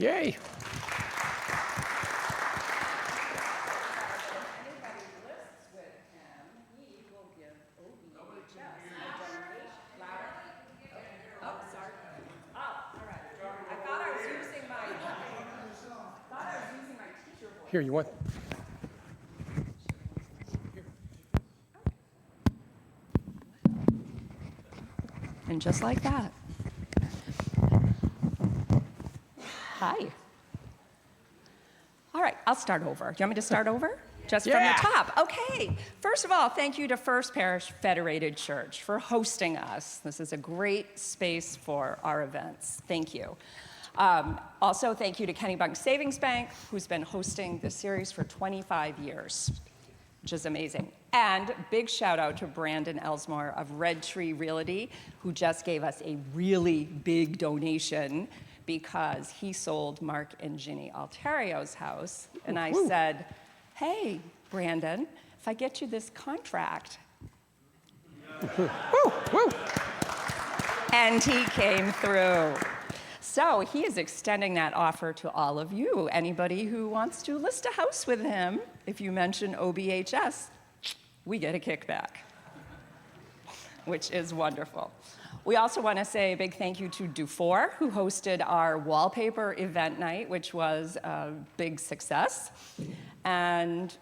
Yay. Here, you want? And just like that. Hi. All right, I'll start over. Do you want me to start over? Just from the top. Okay. First of all, thank you to First Parish Federated Church for hosting us. This is a great space for our events. Thank you. Also, thank you to Kennebunk Savings Bank, who's been hosting this series for 25 years, which is amazing. And big shout out to Brandon Elsmore of Red Tree Realty, who just gave us a really big donation because he sold Mark and Ginny Alterio's house. And I said, hey, Brandon, if I get you this contract. And he came through. So he is extending that offer to all of you. Anybody who wants to list a house with him, if you mention OBHS, we get a kickback, which is wonderful. We also want to say a big thank you to Dufour, who hosted our wallpaper event night, which was a big success. And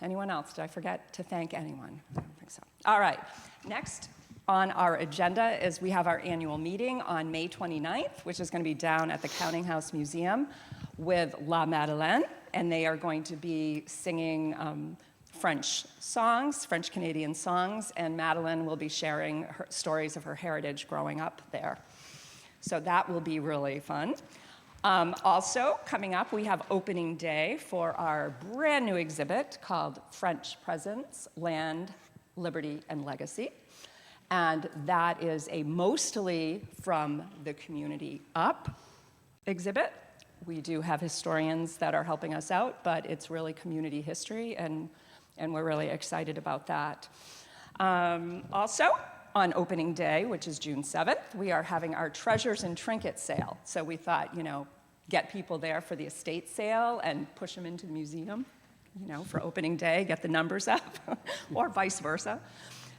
anyone else? Did I forget to thank anyone? I don't think so. All right, next on our agenda is we have our annual meeting on May 29th, which is going to be down at the Counting House Museum with La Madeleine, and they are going to be singing French songs, French-Canadian songs, and Madeleine will be sharing her stories of her heritage growing up there. So that will be really fun. Also, coming up, we have opening day for our brand new exhibit called French Presence, Land, Liberty, and Legacy. And that is a mostly from the community up exhibit. We do have historians that are helping us out, but it's really community history, and we're really excited about that. Also, on opening day, which is June 7th, we are having our treasures and trinkets sale. So we thought, get people there for the estate sale and push them into the museum, for opening day, get the numbers up, or vice versa.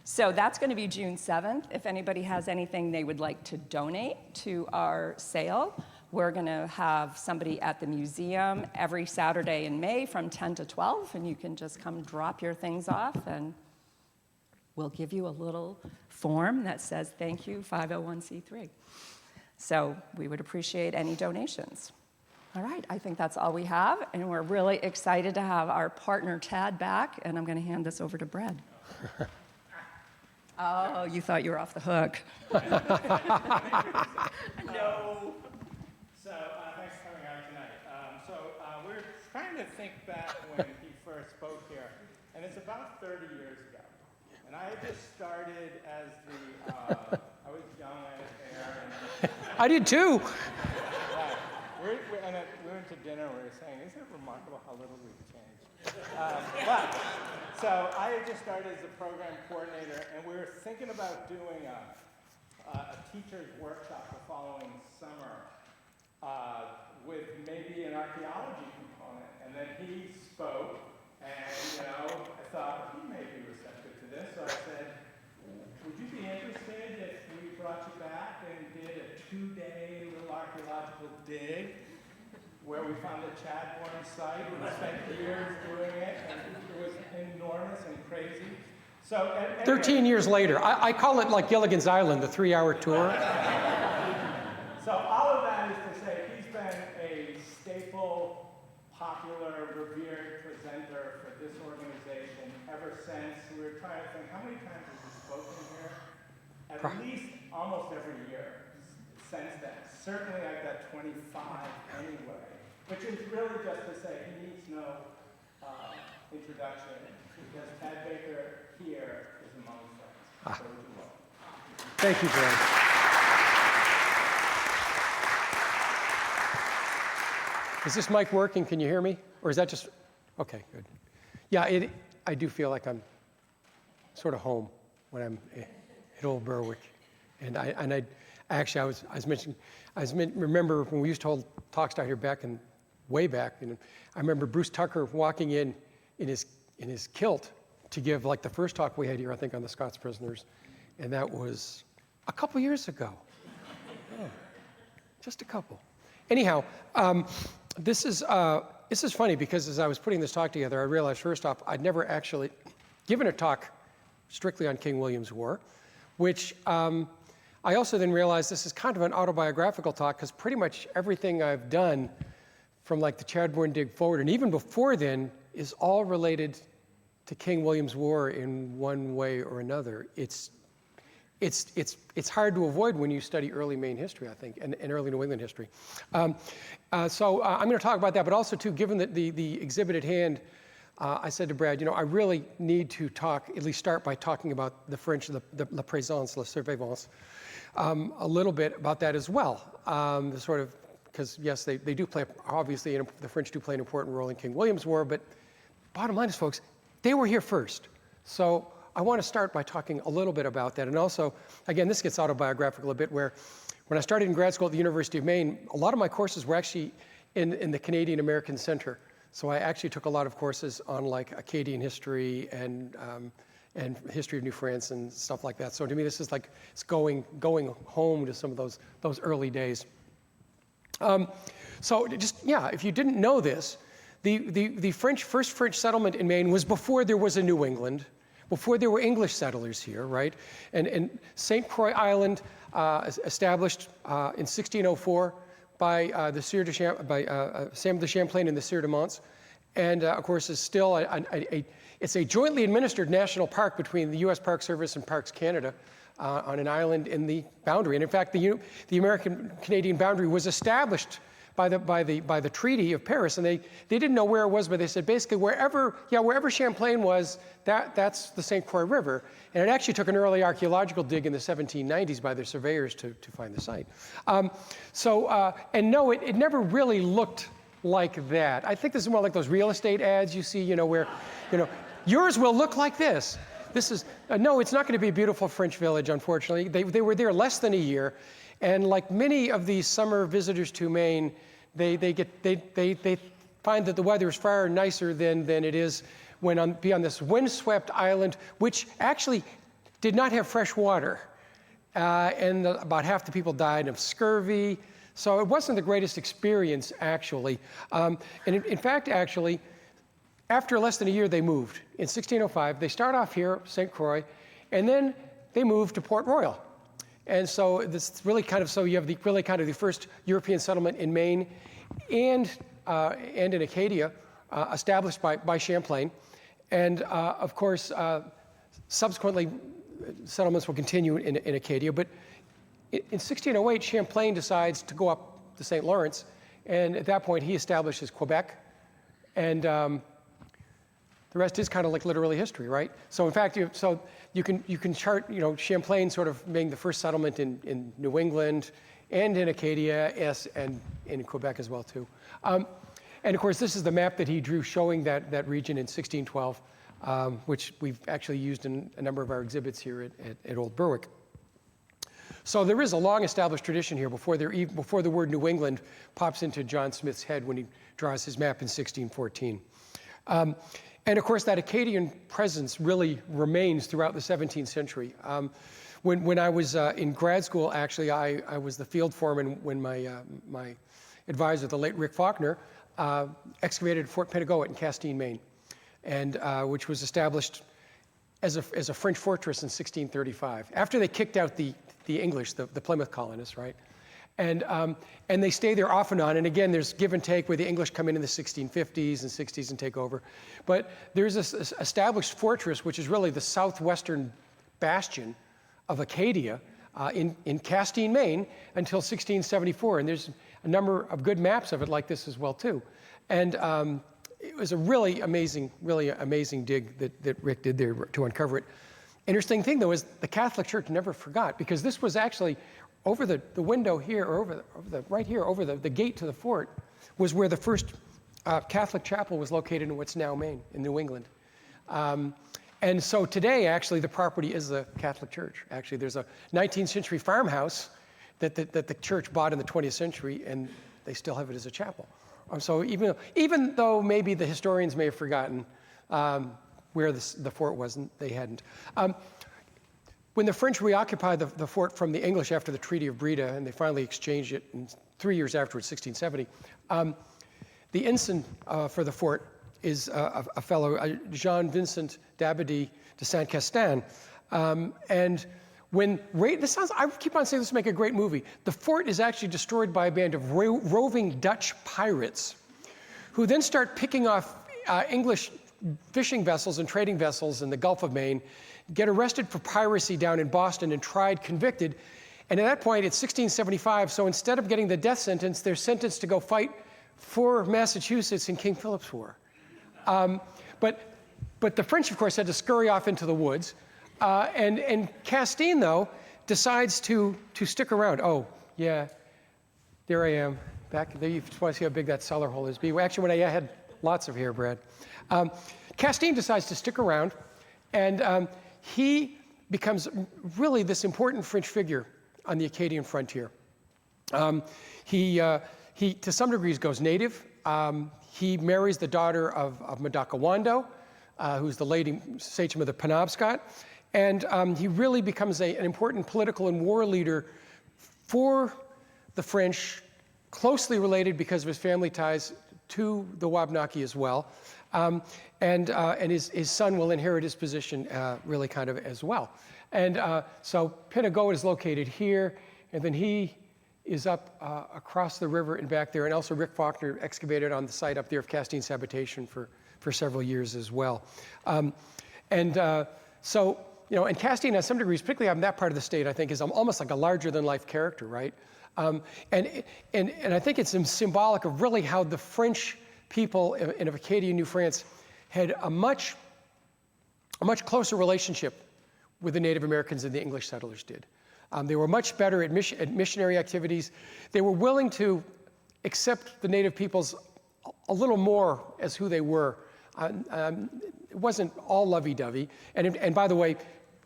So that's going to be June 7th. If anybody has anything they would like to donate to our sale, we're going to have somebody at the museum every Saturday in May from 10 to 12, and you can just come drop your things off, and we'll give you a little form that says, thank you, 501c3. So we would appreciate any donations. All right, I think that's all we have, and we're really excited to have our partner Tad back, and I'm going to hand this over to Brad. Oh, you thought you were off the hook. No. So thanks for coming out tonight. We're trying to think back when he first spoke here, and it's about 30 years ago. And I had just started as I was young, I had hair. I did too. We went to dinner, we were saying, isn't it remarkable how little we've changed? So I had just started as a program coordinator, and we were thinking about doing a teacher's workshop the following summer with maybe an archaeology component. And then he spoke, and I thought he may be receptive to this, so I said, would you be interested if we brought you back and did a 2-day little archaeological dig where we found the Chadbourne site and spent years doing it, and it was enormous and crazy. So, anyway, 13 years later. I call it like Gilligan's Island, the 3-hour tour. So all of that is to say he's been a staple, popular, revered presenter for this organization ever since. We were trying to think, how many times has he spoken here? At least almost every year since then. Certainly I've got 25 anyway. Which is really just to say he needs no introduction, because Tad Baker here is among friends. So would you welcome. Thank you, Brad. Is this mic working? Can you hear me? Or is that just, okay, good. Yeah, I do feel like I'm sort of home when I'm at Old Berwick. And Actually, remember when we used to hold talks down here way back, and I remember Bruce Tucker walking in his kilt to give like the first talk we had here, I think, on the Scots prisoners, and that was a couple years ago. Yeah, just a couple. Anyhow, this is funny because as I was putting this talk together, I realized first off, I'd never actually given a talk strictly on King William's War, which I also then realized this is kind of an autobiographical talk because pretty much everything I've done from like the Chadbourne dig forward, and even before then, is all related to King William's War in one way or another. It's hard to avoid when you study early Maine history, I think, and early New England history. So I'm going to talk about that, but also too, given that the exhibit at hand, I said to Brad, I really need to at least start by talking about the French, the la présence, la surveillance, a little bit about that as well. Because yes, they do play, obviously, the French do play an important role in King William's War, but bottom line is, folks, they were here first. So I want to start by talking a little bit about that. And also, again, this gets autobiographical a bit, where when I started in grad school at the University of Maine, a lot of my courses were actually in the Canadian American Center. So I actually took a lot of courses on like Acadian history and history of New France and stuff like that. So to me, this is like it's going home to some of those early days. So if you didn't know this, the first French settlement in Maine was before there was a New England, before there were English settlers here, right? And St. Croix Island, established in 1604 by Sam de Champlain and the Sieur de Monts, and of course is still it's a jointly administered national park between the U.S. Park Service and Parks Canada. On an island in the boundary, and in fact, the American-Canadian boundary was established by the Treaty of Paris, and they didn't know where it was, but they said basically wherever Champlain was, that's the St. Croix River, and it actually took an early archaeological dig in the 1790s by their surveyors to find the site. And no, it never really looked like that. I think this is more like those real estate ads you see, where yours will look like this. This is no, it's not going to be a beautiful French village, unfortunately. They were there less than a year, and like many of these summer visitors to Maine, they find that the weather is far nicer than it is when on this windswept island, which actually did not have fresh water, and about half the people died of scurvy. So it wasn't the greatest experience, actually. And in fact, actually, after less than a year, they moved. In 1605, they start off here, St. Croix, and then they moved to Port Royal. And so this really you have the first European settlement in Maine and in Acadia, established by Champlain. And of course, subsequently, settlements will continue in Acadia. But in 1608, Champlain decides to go up the St. Lawrence, and at that point, he establishes Quebec. And the rest is kind of like literally history, right? So in fact, you can chart, Champlain sort of being the first settlement in New England and in Acadia, and in Quebec as well too. And of course, this is the map that he drew showing that region in 1612, which we've actually used in a number of our exhibits here at Old Berwick. So there is a long established tradition here before the word New England pops into John Smith's head when he draws his map in 1614. And of course, that Acadian presence really remains throughout the 17th century. When I was in grad school, actually, I was the field foreman when my advisor, the late Rick Faulkner, excavated Fort Pentagoet in Castine, Maine, and which was established as a French fortress in 1635. After they kicked out the English, the Plymouth colonists, right? And they stay there off and on. And again, there's give and take where the English come in the 1650s and 60s and take over. But there's this established fortress, which is really the southwestern bastion of Acadia in Castine, Maine, until 1674. And there's a number of good maps of it like this as well, too. And it was a really amazing dig that Rick did there to uncover it. Interesting thing, though, is the Catholic Church never forgot, because this was actually over the window here, or right here, over the gate to the fort, was where the first Catholic chapel was located in what's now Maine, in New England. And so today, actually, the property is the Catholic Church. Actually, there's a 19th century farmhouse that the church bought in the 20th century, and they still have it as a chapel. So even though maybe the historians may have forgotten where the fort was, and they hadn't. When the French reoccupied the fort from the English after the Treaty of Breda, and they finally exchanged it 3 years afterwards, 1670, the ensign for the fort is a fellow, Jean-Vincent d'Abbadie de Saint-Castin. And when, I keep on saying this would make a great movie. The fort is actually destroyed by a band of roving Dutch pirates who then start picking off English fishing vessels and trading vessels in the Gulf of Maine, get arrested for piracy down in Boston and tried, convicted. And at that point, it's 1675, so instead of getting the death sentence, they're sentenced to go fight for Massachusetts in King Philip's War. But the French, of course, had to scurry off into the woods. And Castine, though, decides to stick around. Oh, yeah, there I am. Back there, you want to see how big that cellar hole is. Actually, when I had lots of hair, Brad. Castine decides to stick around, and he becomes really this important French figure on the Acadian frontier. He, to some degrees, goes native. He marries the daughter of Madakawando, who's the lady sachem of the Penobscot. And he really becomes an important political and war leader for the French, closely related because of his family ties to the Wabanaki as well. And his son will inherit his position really kind of as well. And so Pentagoet is located here, and then he is up across the river and back there. And also Rick Faulkner excavated on the site up there of Castine's habitation for several years as well. So, you know, and Castine, on some degrees, particularly on that part of the state, I think is almost like a larger-than-life character, right? And I think it's symbolic of really how the French people in Acadia, New France, had a much closer relationship with the Native Americans than the English settlers did. They were much better at missionary activities. They were willing to accept the native peoples a little more as who they were. It wasn't all lovey-dovey. And by the way,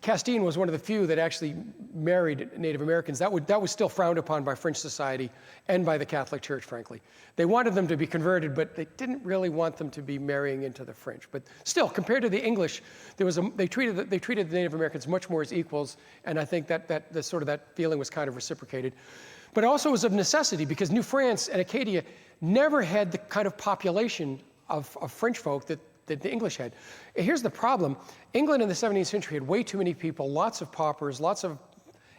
Castine was one of the few that actually married Native Americans. That was still frowned upon by French society and by the Catholic Church, frankly. They wanted them to be converted, but they didn't really want them to be marrying into the French. But still, compared to the English, they treated the Native Americans much more as equals, and I think that feeling was kind of reciprocated. But also it was of necessity, because New France and Acadia never had the kind of population of French folk that the English had. Here's the problem. England in the 17th century had way too many people, lots of paupers, lots of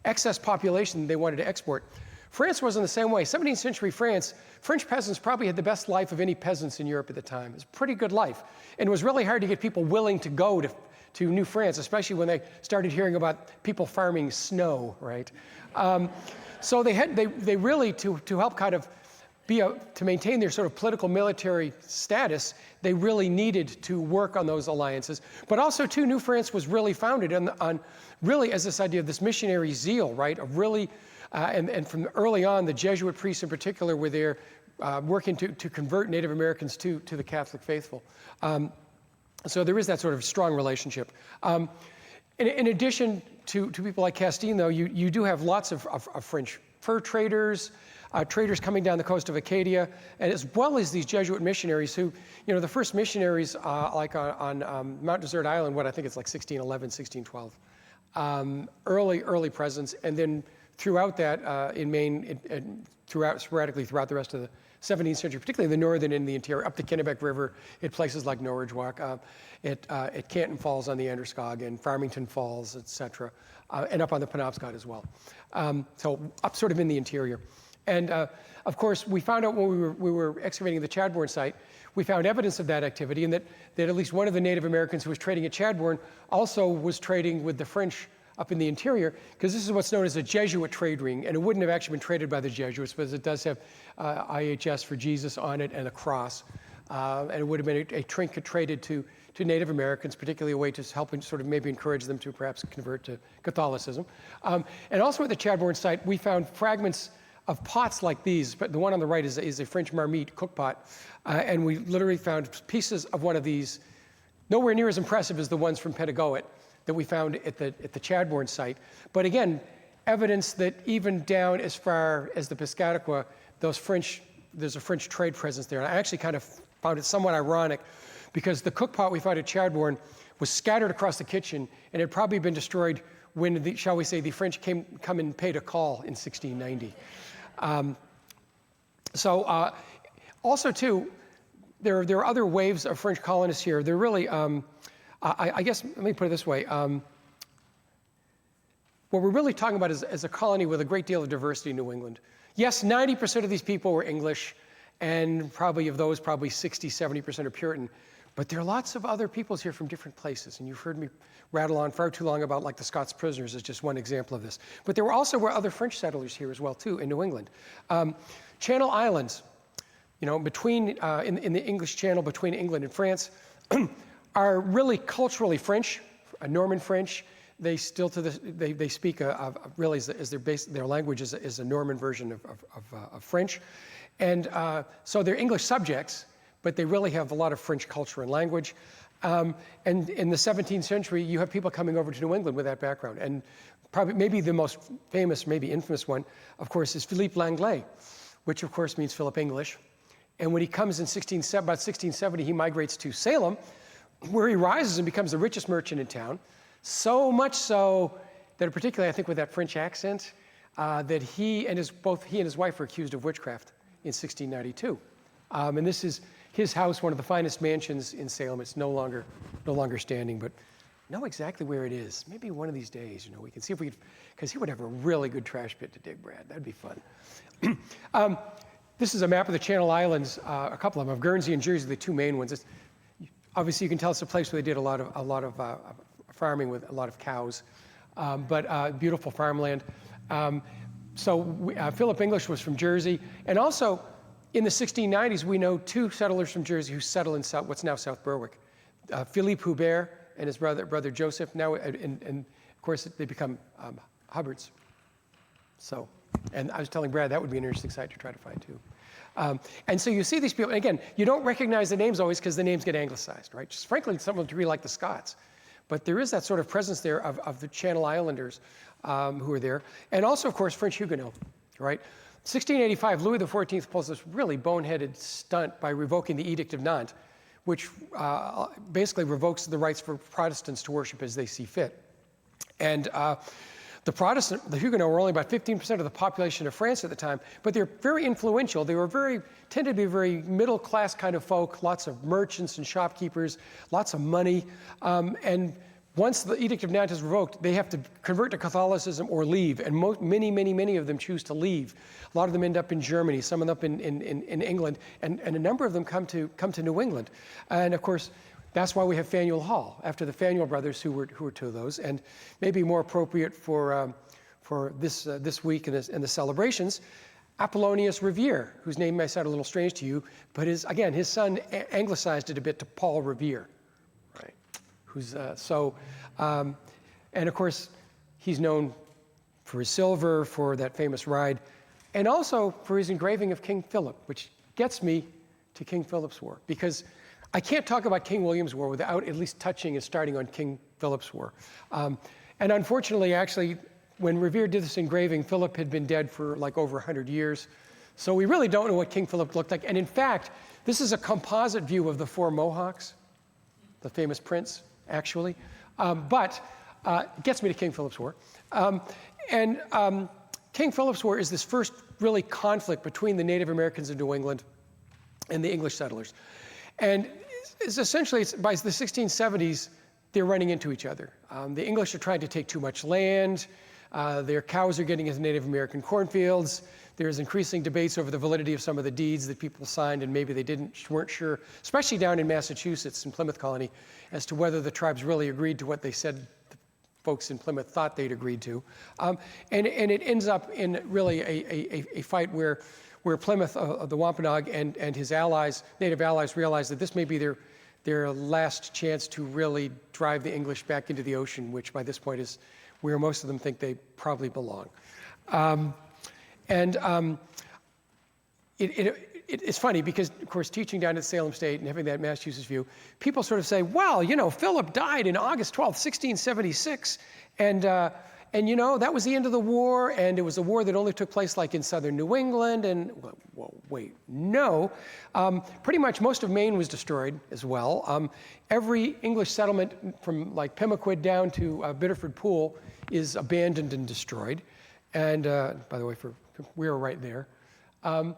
excess population they wanted to export. France wasn't the same way. 17th century France, French peasants probably had the best life of any peasants in Europe at the time. It was a pretty good life. And it was really hard to get people willing to go to New France, especially when they started hearing about people farming snow, right? So they really, to help kind of to maintain their sort of political military status, they really needed to work on those alliances. But also, too, New France was really founded on really as this idea of this missionary zeal, right? Of really, and from early on, the Jesuit priests in particular were there working to convert Native Americans to the Catholic faithful. So there is that sort of strong relationship. In addition to people like Castine, though, you do have lots of French fur traders, traders coming down the coast of Acadia, and as well as these Jesuit missionaries who, you know, the first missionaries like on Mount Desert Island, I think it's like 1611, 1612. Early presence, and then throughout that in Maine, sporadically throughout the rest of the 17th century, particularly in the northern and the interior, up the Kennebec River, at places like Norridgewock, at Canton Falls on the Androscoggin, Farmington Falls, etc., and up on the Penobscot as well. So up sort of in the interior. And of course, we found out when we were excavating the Chadbourne site, we found evidence of that activity, and that at least one of the Native Americans who was trading at Chadbourne also was trading with the French up in the interior, because this is what's known as a Jesuit trade ring, and it wouldn't have actually been traded by the Jesuits, but it does have IHS for Jesus on it and a cross, and it would have been a trinket traded to Native Americans, particularly a way to help sort of maybe encourage them to perhaps convert to Catholicism. And also at the Chadbourne site, we found fragments of pots like these, but the one on the right is a French marmite cook pot, and we literally found pieces of one of these, nowhere near as impressive as the ones from Pentagoet that we found at the Chadbourne site. But again, evidence that even down as far as the Piscataqua, there's a French trade presence there. And I actually kind of found it somewhat ironic because the cook pot we found at Chadbourne was scattered across the kitchen and had probably been destroyed when, shall we say, the French come and paid a call in 1690. Also, too, there are other waves of French colonists here. They're really, I guess, let me put it this way. What we're really talking about is a colony with a great deal of diversity in New England. Yes, 90% of these people were English, and probably of those, probably 60, 70% are Puritan. But there are lots of other peoples here from different places, and you've heard me rattle on far too long about like the Scots prisoners as just one example of this. But there were other French settlers here as well too in New England. Channel Islands, you know, between in the English Channel between England and France, are really culturally French, Norman French. They still to this they speak really as their language is a Norman version of French, and so they're English subjects, but they really have a lot of French culture and language. And in the 17th century, you have people coming over to New England with that background. And probably maybe the most famous, maybe infamous one, of course, is Philippe Langlais, which of course means Philip English. And when he comes in about 1670, he migrates to Salem, where he rises and becomes the richest merchant in town. So much so that, particularly I think with that French accent, that both he and his wife were accused of witchcraft in 1692. And this is his house, one of the finest mansions in Salem. It's no longer standing, but know exactly where it is. Maybe one of these days, you know, we can see if we could, because he would have a really good trash pit to dig, Brad. That'd be fun. This is a map of the Channel Islands, a couple of them, of Guernsey and Jersey, the two main ones. Obviously, you can tell it's a place where they did a lot of farming with a lot of cows, but beautiful farmland. Philip English was from Jersey, and also in the 1690s, we know two settlers from Jersey who settled in what's now South Berwick. Philippe Hubert and his brother Joseph. Now, and of course, they become Hubbards. So, and I was telling Brad that would be an interesting site to try to find too. And so you see these people, and again, you don't recognize the names always because the names get anglicized, right? Just frankly, some of them to be like the Scots. But there is that sort of presence there of the Channel Islanders who are there. And also, of course, French Huguenots, right? 1685, Louis XIV pulls this really boneheaded stunt by revoking the Edict of Nantes, which basically revokes the rights for Protestants to worship as they see fit. And the Huguenots were only about 15% of the population of France at the time, but they're very influential. They tended to be very middle-class kind of folk, lots of merchants and shopkeepers, lots of money. And once the Edict of Nantes is revoked, they have to convert to Catholicism or leave. And many of them choose to leave. A lot of them end up in Germany, some end up in England, and a number of them come to New England. And of course, that's why we have Faneuil Hall, after the Faneuil brothers, who were two of those. And maybe more appropriate for this week and the celebrations, Apollonius Revere, whose name may sound a little strange to you, but his son anglicized it a bit to Paul Revere, right? And of course, he's known for his silver, for that famous ride, and also for his engraving of King Philip, which gets me to King Philip's War, because I can't talk about King William's War without at least touching and starting on King Philip's War. And unfortunately, actually, when Revere did this engraving, Philip had been dead for like over 100 years. So we really don't know what King Philip looked like. And in fact, this is a composite view of the four Mohawks, the famous prince, actually. But it gets me to King Philip's War. King Philip's War is this first really conflict between the Native Americans of New England and the English settlers. And it's essentially, by the 1670s, they're running into each other. The English are trying to take too much land. Their cows are getting into Native American cornfields. There's increasing debates over the validity of some of the deeds that people signed, and maybe they weren't sure, especially down in Massachusetts, in Plymouth Colony, as to whether the tribes really agreed to what they said the folks in Plymouth thought they'd agreed to. And it ends up in really a fight where Plymouth, the Wampanoag, and his allies, native allies, realize that this may be their last chance to really drive the English back into the ocean, which by this point is where most of them think they probably belong. It's funny because, of course, teaching down at Salem State and having that Massachusetts view, people sort of say, well, you know, Philip died in August 12th, 1676, and And you know, that was the end of the war, and it was a war that only took place like in southern New England, and, well, wait, no. Pretty much most of Maine was destroyed as well. Every English settlement from like Pemaquid down to Biddeford Pool is abandoned and destroyed. And by the way, we were right there. And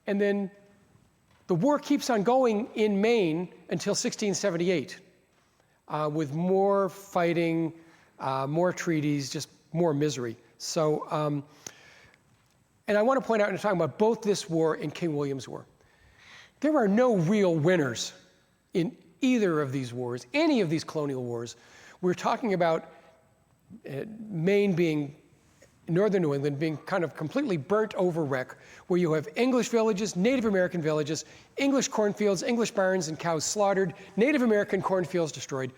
then the war keeps on going in Maine until 1678, with more fighting, more treaties, just more misery. So, and I want to point out, in talking about both this war and King William's War, there are no real winners in either of these wars, any of these colonial wars. We're talking about Maine being, northern New England being kind of completely burnt over wreck, where you have English villages, Native American villages, English cornfields, English barns and cows slaughtered, Native American cornfields destroyed,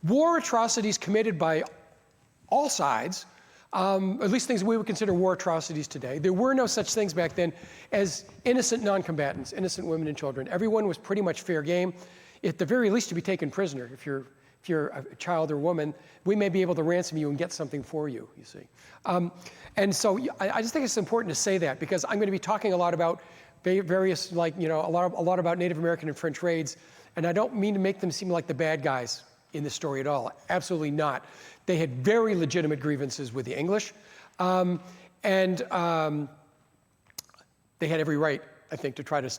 war atrocities committed by all sides, at least things we would consider war atrocities today. There were no such things back then as innocent non-combatants, innocent women and children. Everyone was pretty much fair game. At the very least, to be taken prisoner. If you're a child or woman, we may be able to ransom you and get something for you, you see. And so I just think it's important to say that, because I'm going to be talking a lot about various, like, you know, a lot about Native American and French raids, and I don't mean to make them seem like the bad guys in this story at all. Absolutely not. They had very legitimate grievances with the English, and they had every right, I think, to try to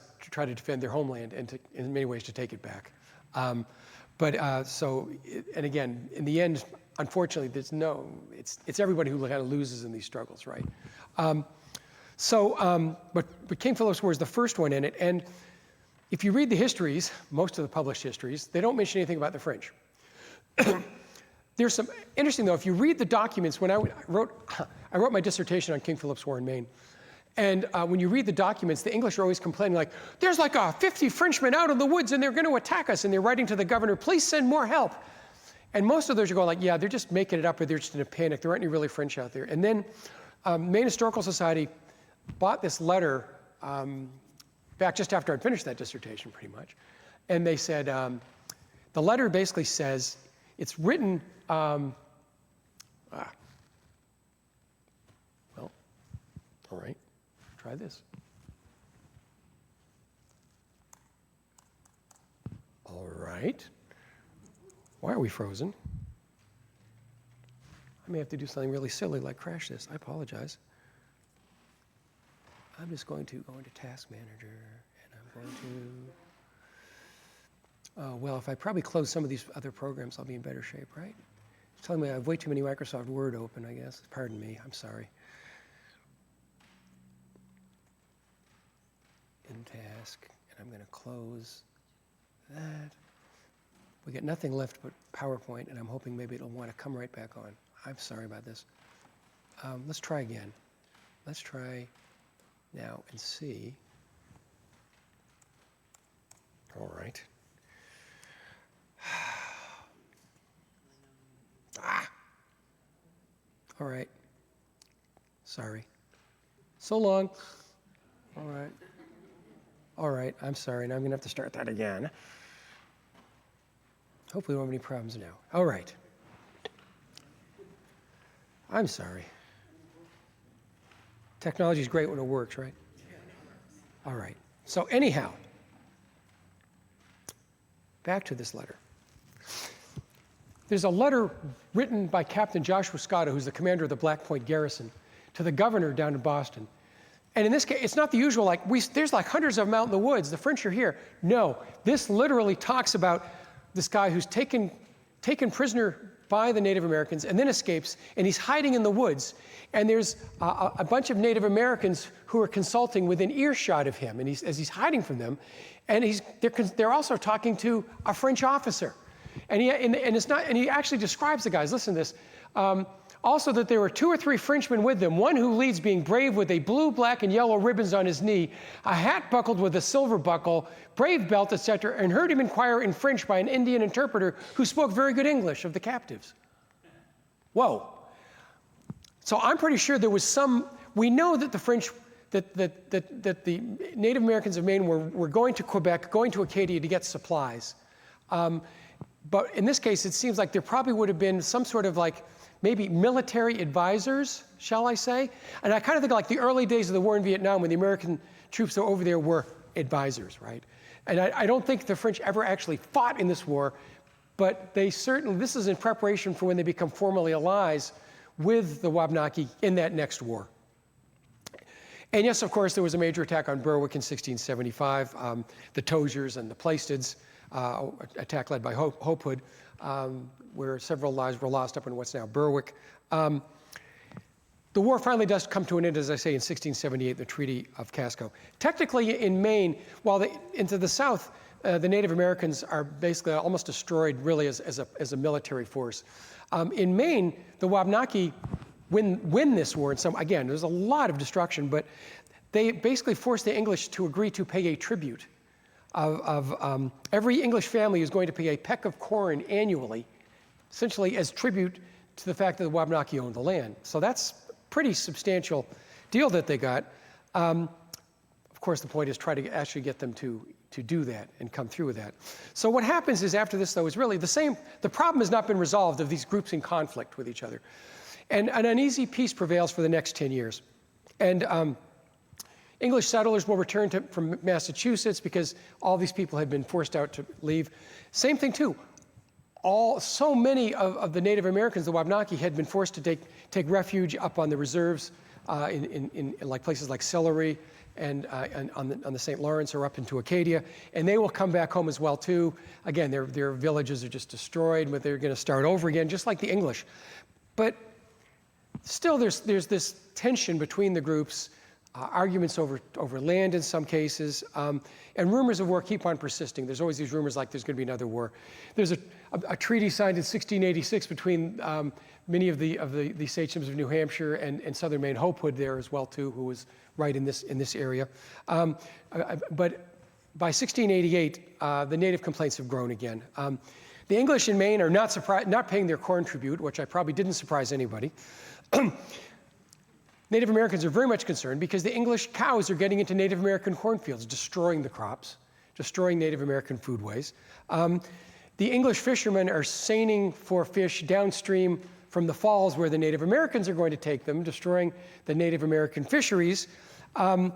defend their homeland and to, in many ways, to take it back. And again, in the end, unfortunately, it's everybody who kind of loses in these struggles, right? But King Philip's War is the first one in it, and if you read the histories, most of the published histories, they don't mention anything about the French. There's some interesting, though, if you read the documents, when I wrote my dissertation on King Philip's War in Maine, and when you read the documents, the English are always complaining, like, there's like 50 Frenchmen out in the woods and they're going to attack us, and they're writing to the governor, please send more help. And most of those are going like, yeah, they're just making it up, or they're just in a panic. There aren't any really French out there. And then Maine Historical Society bought this letter back just after I'd finished that dissertation, pretty much. And they said, the letter basically says, it's written, well, all right, try this. All right. Why are we frozen? I may have to do something really silly like crash this. I apologize. I'm just going to go into Task Manager, and I'm going to, well, if I probably close some of these other programs, I'll be in better shape, right? It's telling me I have way too many Microsoft Word open, I guess. Pardon me, I'm sorry. In Task, and I'm going to close that. We got nothing left but PowerPoint, and I'm hoping maybe it'll want to come right back on. I'm sorry about this. Let's try again. Let's try now and see. All right. All right. Sorry. So long. All right. All right, I'm sorry. Now I'm going to have to start that again. Hopefully we don't have any problems now. All right. I'm sorry. Technology is great when it works, right? All right. So anyhow, back to this letter. There's a letter written by Captain Joshua Scott, who's the commander of the Black Point Garrison, to the governor down in Boston. And in this case, it's not the usual, like, there's like hundreds of them out in the woods. The French are here. No, this literally talks about this guy who's taken prisoner by the Native Americans and then escapes, and he's hiding in the woods. And there's a bunch of Native Americans who are consulting within earshot of him, and as he's hiding from them. And they're also talking to a French officer. And he actually describes the guys, listen to this, also that there were 2 or 3 Frenchmen with them, one who leads being brave with a blue, black, and yellow ribbons on his knee, a hat buckled with a silver buckle, brave belt, etc., and heard him inquire in French by an Indian interpreter who spoke very good English of the captives. Whoa. So I'm pretty sure there was we know that the French, that the Native Americans of Maine were going to Quebec, going to Acadia to get supplies. But in this case, it seems like there probably would have been some sort of like maybe military advisors, shall I say? And I kind of think like the early days of the war in Vietnam when the American troops that were over there were advisors, right? And I don't think the French ever actually fought in this war, but they certainly, this is in preparation for when they become formally allies with the Wabanaki in that next war. And yes, of course, there was a major attack on Berwick in 1675, the Toziers and the Plaisteds, attack led by Hopehood, where several lives were lost up in what's now Berwick. The war finally does come to an end, as I say, in 1678, the Treaty of Casco. Technically, in Maine, while into the south, the Native Americans are basically almost destroyed, really, as a military force. In Maine, the Wabanaki win this war. Again, there's a lot of destruction, but they basically forced the English to agree to pay a tribute of every English family is going to pay a peck of corn annually, essentially as tribute to the fact that the Wabanaki owned the land. So that's pretty substantial deal that they got. Of course, the point is try to actually get them to do that and come through with that. So what happens is after this, though, is really the same. The problem has not been resolved of these groups in conflict with each other. And an uneasy peace prevails for the next 10 years. And English settlers will return from Massachusetts because all these people had been forced out to leave. Same thing, too. So many of the Native Americans, the Wabanaki, had been forced to take refuge up on the reserves in like places like Sillery and on the St. Lawrence or up into Acadia, and they will come back home as well too. Again, their villages are just destroyed, but they're going to start over again, just like the English. But still, there's this tension between the groups, arguments over land in some cases, and rumors of war keep on persisting. There's always these rumors like there's going to be another war. There's a treaty signed in 1686 between many of the sachems of New Hampshire and southern Maine, Hopehood there as well too, who was right in this area. But by 1688, the native complaints have grown again. The English in Maine are not paying their corn tribute, which I probably didn't surprise anybody. Native Americans are very much concerned because the English cows are getting into Native American cornfields, destroying the crops, destroying Native American foodways. The English fishermen are seining for fish downstream from the falls where the Native Americans are going to take them, destroying the Native American fisheries. And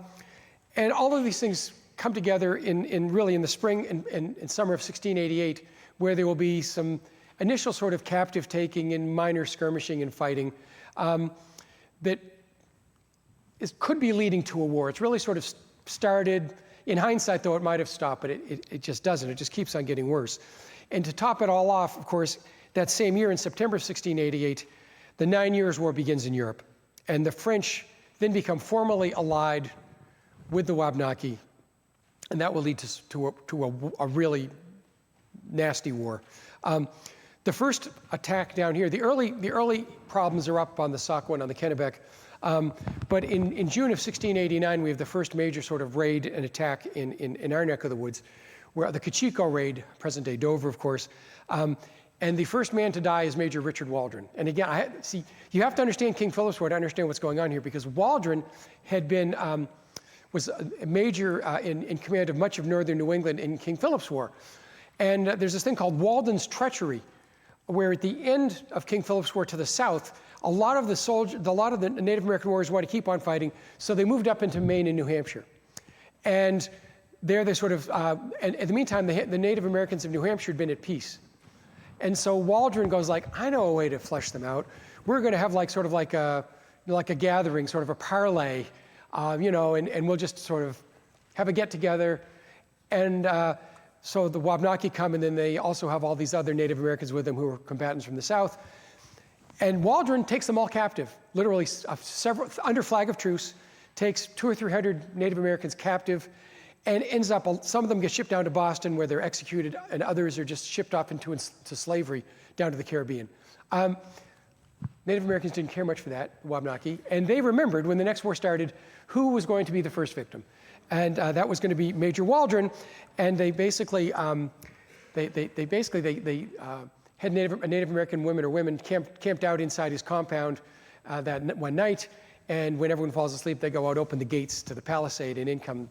all of these things come together really in the spring and summer of 1688, where there will be some initial sort of captive taking and minor skirmishing and fighting that could be leading to a war. It's really sort of started, in hindsight though it might have stopped, but it just doesn't. It just keeps on getting worse. And to top it all off, of course, that same year in September of 1688, the 9 Years' War begins in Europe. And the French then become formally allied with the Wabanaki, and that will lead to a really nasty war. The first attack down here, the early problems are up on the Saco and on the Kennebec. But in June of 1689, we have the first major sort of raid and attack in our neck of the woods, where the Kachiko raid, present-day Dover, of course. And the first man to die is Major Richard Waldron. And again, you have to understand King Philip's War to understand what's going on here, because Waldron had been, was a major in command of much of northern New England in King Philip's War. And there's this thing called Walden's treachery, where at the end of King Philip's War to the south, a lot of the Native American warriors wanted to keep on fighting, so they moved up into Maine and New Hampshire. And there they sort of, and in the meantime, the Native Americans of New Hampshire had been at peace. And so Waldron goes like, I know a way to flesh them out. We're going to have like a gathering, sort of a parlay, and we'll just sort of have a get together. And so the Wabanaki come, and then they also have all these other Native Americans with them who are combatants from the south. And Waldron takes them all captive, literally several, under flag of truce, takes 200 or 300 Native Americans captive, and ends up, some of them get shipped down to Boston where they're executed, and others are just shipped off into slavery down to the Caribbean. Native Americans didn't care much for that, Wabanaki, and they remembered when the next war started who was going to be the first victim. And that was going to be Major Waldron, and they basically, had Native American women camped out inside his compound that one night, and when everyone falls asleep, they go out, open the gates to the palisade, and in come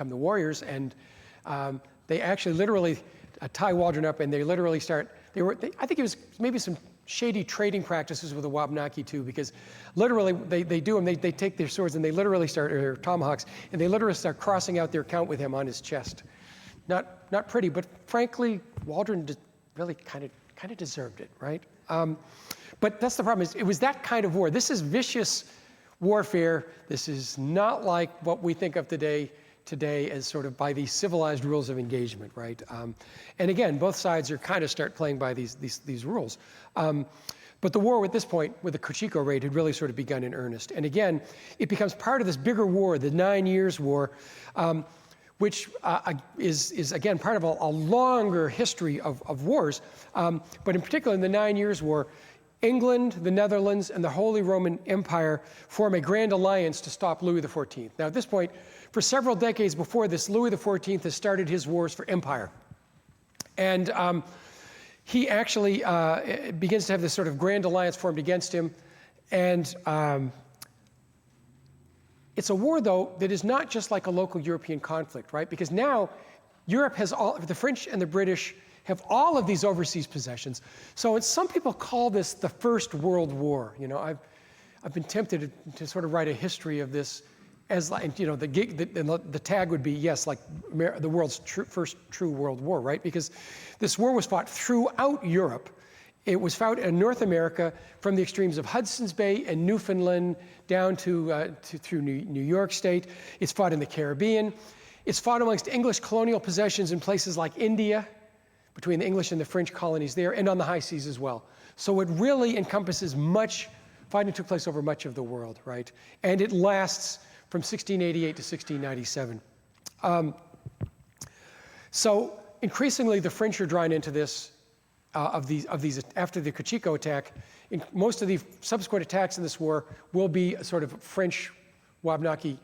the warriors, and they actually literally, tie Waldron up, and they literally start, I think it was maybe some shady trading practices with the Wabanaki too, because literally they do them, they take their swords and they literally start, or tomahawks, and they literally start crossing out their count with him on his chest. Not pretty, but frankly, Waldron really kind of deserved it, right? But that's the problem, is it was that kind of war. This is vicious warfare. This is not like what we think of today as sort of by these civilized rules of engagement, right? And again, both sides are kind of start playing by these rules. But the war at this point, with the Cochico raid, had really sort of begun in earnest. And again, it becomes part of this bigger war, the 9 Years' War, which is again part of a longer history of wars. But in particular, in the 9 Years' War, England, the Netherlands, and the Holy Roman Empire form a grand alliance to stop Louis XIV. Now, at this point, for several decades before this, Louis XIV has started his wars for empire. And he actually begins to have this sort of grand alliance formed against him. And it's a war, though, that is not just like a local European conflict, right? Because now Europe has the French and the British have all of these overseas possessions. So some people call this the First World War. You know, I've been tempted to sort of write a history of this as, like, you know, the tag would be, yes, like the world's first true world war, right? Because this war was fought throughout Europe. It was fought in North America from the extremes of Hudson's Bay and Newfoundland down through New York State. It's fought in the Caribbean. It's fought amongst English colonial possessions in places like India, between the English and the French colonies there, and on the high seas as well. So it really encompasses fighting took place over much of the world, right? And it lasts from 1688 to 1697. So increasingly, the French are drawn into this, of these after the Cochico attack. Most of the subsequent attacks in this war will be a sort of French Wabanaki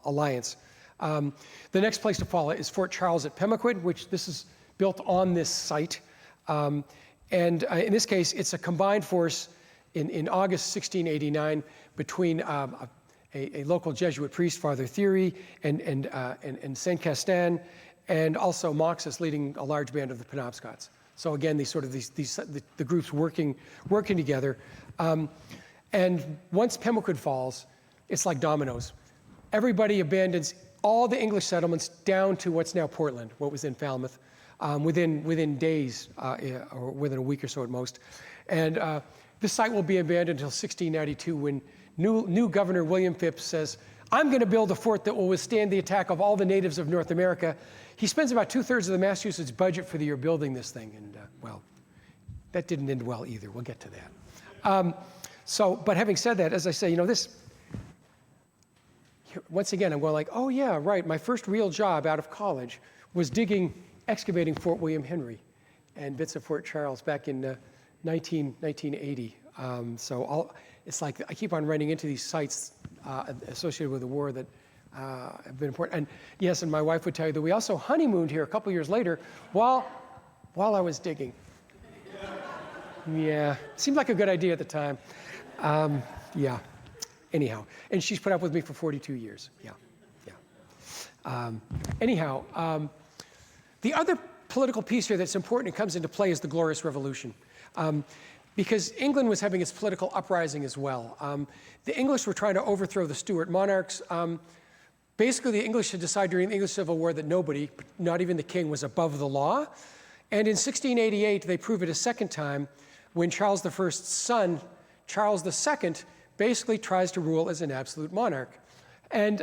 alliance. The next place to fall is Fort Charles at Pemaquid, which this is built on this site. And in this case, it's a combined force in August 1689 between a local Jesuit priest, Father Thierry, and Saint Castin, and also Moxas leading a large band of the Penobscots. So again, the groups working together. And once Pemaquid falls, it's like dominoes. Everybody abandons all the English settlements down to what's now Portland, what was in Falmouth, within days, or within a week or so at most. And this site will be abandoned until 1692, when new Governor William Phipps says, I'm going to build a fort that will withstand the attack of all the natives of North America. He spends about 2/3 of the Massachusetts budget for the year building this thing. And well, that didn't end well either. We'll get to that. But having said that, as I say, you know, once again, I'm going like, oh yeah, right. My first real job out of college was excavating Fort William Henry and bits of Fort Charles back in 1980. It's like I keep on running into these sites associated with the war that have been important. And yes, and my wife would tell you that we also honeymooned here a couple years later while I was digging. Yeah, seemed like a good idea at the time. Yeah, anyhow. And she's put up with me for 42 years. Yeah. The other political piece here that's important and comes into play is the Glorious Revolution. Because England was having its political uprising as well. The English were trying to overthrow the Stuart monarchs. Basically, the English had decided during the English Civil War that nobody, not even the king, was above the law. And in 1688, they prove it a second time when Charles I's son, Charles II, basically tries to rule as an absolute monarch. And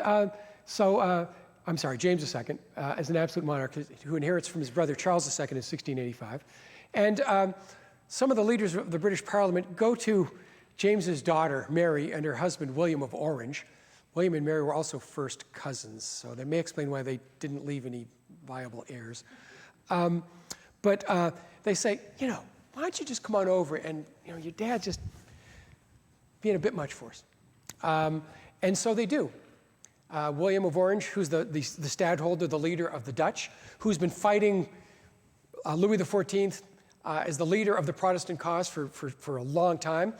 James II, as an absolute monarch, who inherits from his brother Charles II in 1685. And some of the leaders of the British Parliament go to James's daughter, Mary, and her husband, William of Orange. William and Mary were also first cousins, so that may explain why they didn't leave any viable heirs. But they say, you know, why don't you just come on over, and you know, your dad's just being a bit much for us. And so they do. William of Orange, who's the stadholder, the leader of the Dutch, who's been fighting Louis XIV as the leader of the Protestant cause for a long time.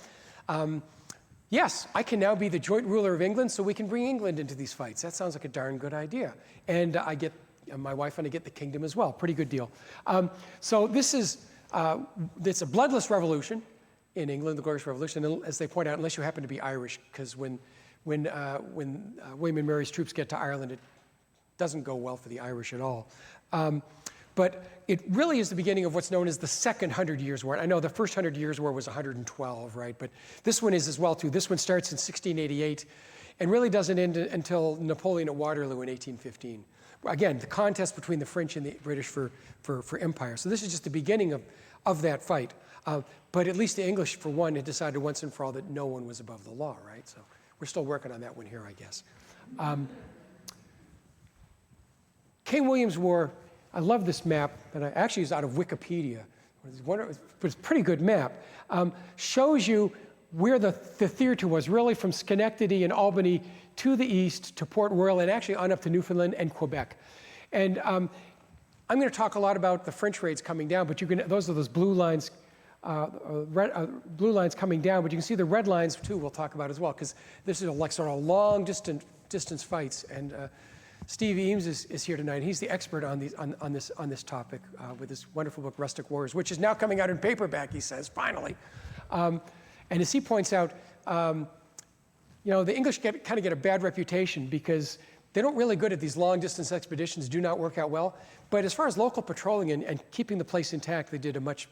Yes, I can now be the joint ruler of England, so we can bring England into these fights. That sounds like a darn good idea. And I get my wife and I get the kingdom as well. Pretty good deal. So this is, it's a bloodless revolution in England, the Glorious Revolution, and as they point out, unless you happen to be Irish, because when William and Mary's troops get to Ireland, it doesn't go well for the Irish at all. But it really is the beginning of what's known as the Second 100 Years' War. I know the first 100 Years' War was 112, right? But this one is as well, too. This one starts in 1688 and really doesn't end until Napoleon at Waterloo in 1815. Again, the contest between the French and the British for empire. So this is just the beginning of that fight. But at least the English, for one, had decided once and for all that no one was above the law, right? So we're still working on that one here, I guess. King William's War, I love this map that I actually is out of Wikipedia. But it's a pretty good map. Shows you where the theater was, really from Schenectady and Albany to the east to Port Royal and actually on up to Newfoundland and Quebec. And I'm going to talk a lot about the French raids coming down, but those are those blue lines, blue lines coming down, but you can see the red lines too we'll talk about as well, because this is like sort of long distance fights. And Steve Eames is here tonight. He's the expert on this topic with his wonderful book, Rustic Wars, which is now coming out in paperback, he says, finally. And as he points out, the English kind of get a bad reputation because they're not really good at these long-distance expeditions, do not work out well. But as far as local patrolling and keeping the place intact, they did a much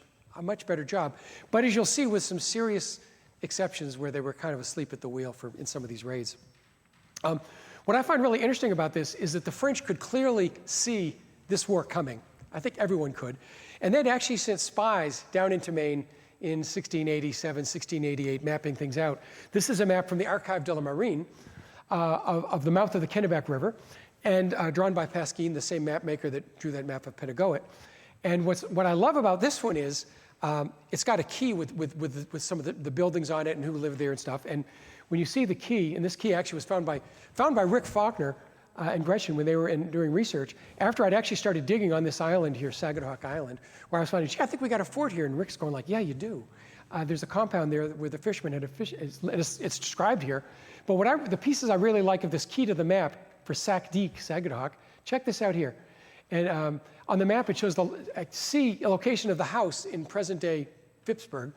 better job. But as you'll see, with some serious exceptions where they were kind of asleep at the wheel in some of these raids. What I find really interesting about this is that the French could clearly see this war coming. I think everyone could. And they'd actually sent spies down into Maine in 1687, 1688, mapping things out. This is a map from the Archive de la Marine of the mouth of the Kennebec River, and drawn by Pasquin, the same map maker that drew that map of Pentagoet. And what I love about this one is it's got a key with some of the buildings on it and who lived there and stuff. And when you see the key, and this key actually was found by Rick Faulkner and Gretchen when they were doing research, after I'd actually started digging on this island here, Sagadahoc Island, where I was finding, gee, I think we got a fort here. And Rick's going like, yeah, you do. There's a compound there where the fishermen had a fish, it's described here. But the pieces I really like of this key to the map for Sac Deek, Sagadahoc, check this out here. And on the map, it shows the location of the house in present-day Phippsburg.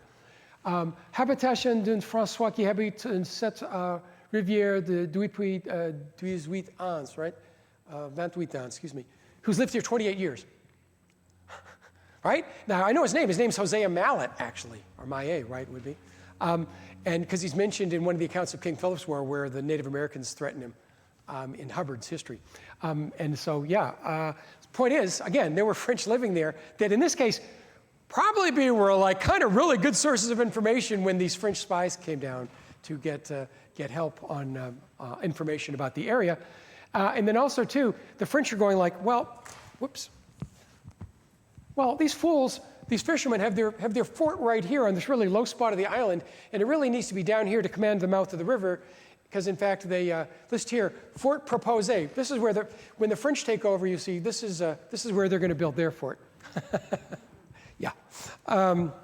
Habitation d'un François qui habite in cette rivière depuis 18 ans, right? 28 ans, excuse me, who's lived here 28 years. Right? Now, I know his name. His name's Hosea Mallet, actually, or Maillet, right, would be. And because he's mentioned in one of the accounts of King Philip's War where the Native Americans threatened him in Hubbard's history. And so, yeah, the point is, again, there were French living there that in this case probably were like kind of really good sources of information when these French spies came down to get help on information about the area. And then also, too, the French are going like, well, whoops. Well, these fools, these fishermen have their fort right here on this really low spot of the island, and it really needs to be down here to command the mouth of the river, because in fact they list here Fort Proposé. This is where when the French take over, you see this is where they're going to build their fort. Yeah,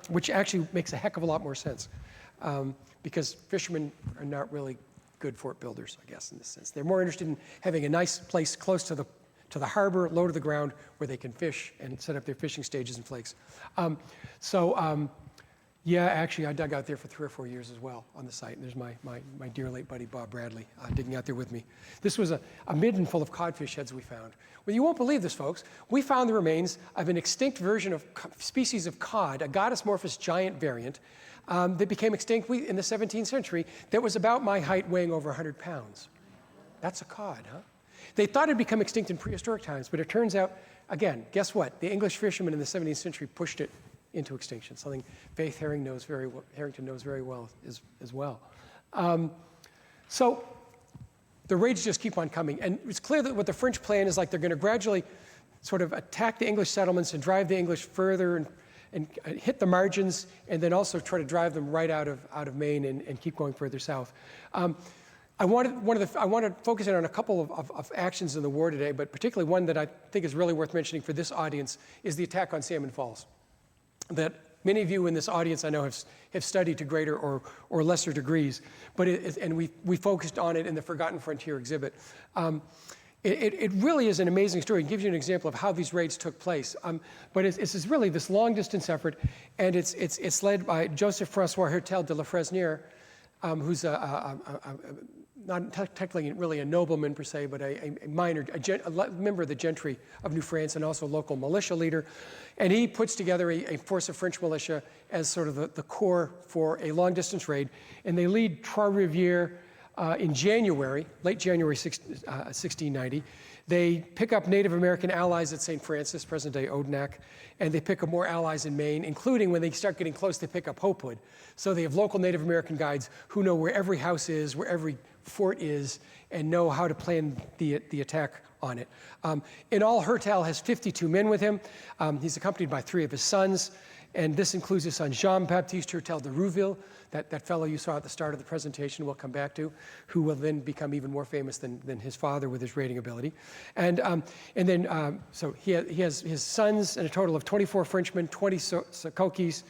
which actually makes a heck of a lot more sense, because fishermen are not really good fort builders, I guess, in this sense. They're more interested in having a nice place close to the harbor, low to the ground, where they can fish and set up their fishing stages and flakes. Yeah, actually, I dug out there for 3 or 4 years as well on the site. And there's my dear late buddy, Bob Bradley, digging out there with me. This was a midden full of codfish heads we found. Well, you won't believe this, folks. We found the remains of an extinct version of species of cod, a Godesmorphus giant variant, that became extinct in the 17th century that was about my height, weighing over 100 pounds. That's a cod, huh? They thought it had become extinct in prehistoric times, but it turns out, again, guess what? The English fishermen in the 17th century pushed it into extinction, something Faith Harrington knows very well as well. So the raids just keep on coming. And it's clear that what the French plan is like, they're going to gradually sort of attack the English settlements and drive the English further and hit the margins, and then also try to drive them right out of Maine and keep going further south. I want to focus in on a couple of actions in the war today, but particularly one that I think is really worth mentioning for this audience is the attack on Salmon Falls, that many of you in this audience I know have studied to greater or lesser degrees, but we focused on it in the Forgotten Frontier exhibit. It really is an amazing story. It gives you an example of how these raids took place. But it's really this long-distance effort, and it's led by Joseph Francois Hertel de la Fresnière, who's not technically really a nobleman per se, but a member of the gentry of New France and also local militia leader. And he puts together a force of French militia as sort of the core for a long-distance raid. And they lead Trois-Rivières in January, late January 1690. They pick up Native American allies at St. Francis, present-day Odenak, and they pick up more allies in Maine, including when they start getting close, they pick up Hopewood. So they have local Native American guides who know where every house is, where every fort is, and know how to plan the attack on it. In all, Hertel has 52 men with him. He's accompanied by 3 of his sons, and this includes his son Jean-Baptiste Hertel de Rouville, that fellow you saw at the start of the presentation we'll come back to, who will then become even more famous than his father with his raiding ability. So he has his sons and a total of 24 Frenchmen, 20 Sakokis,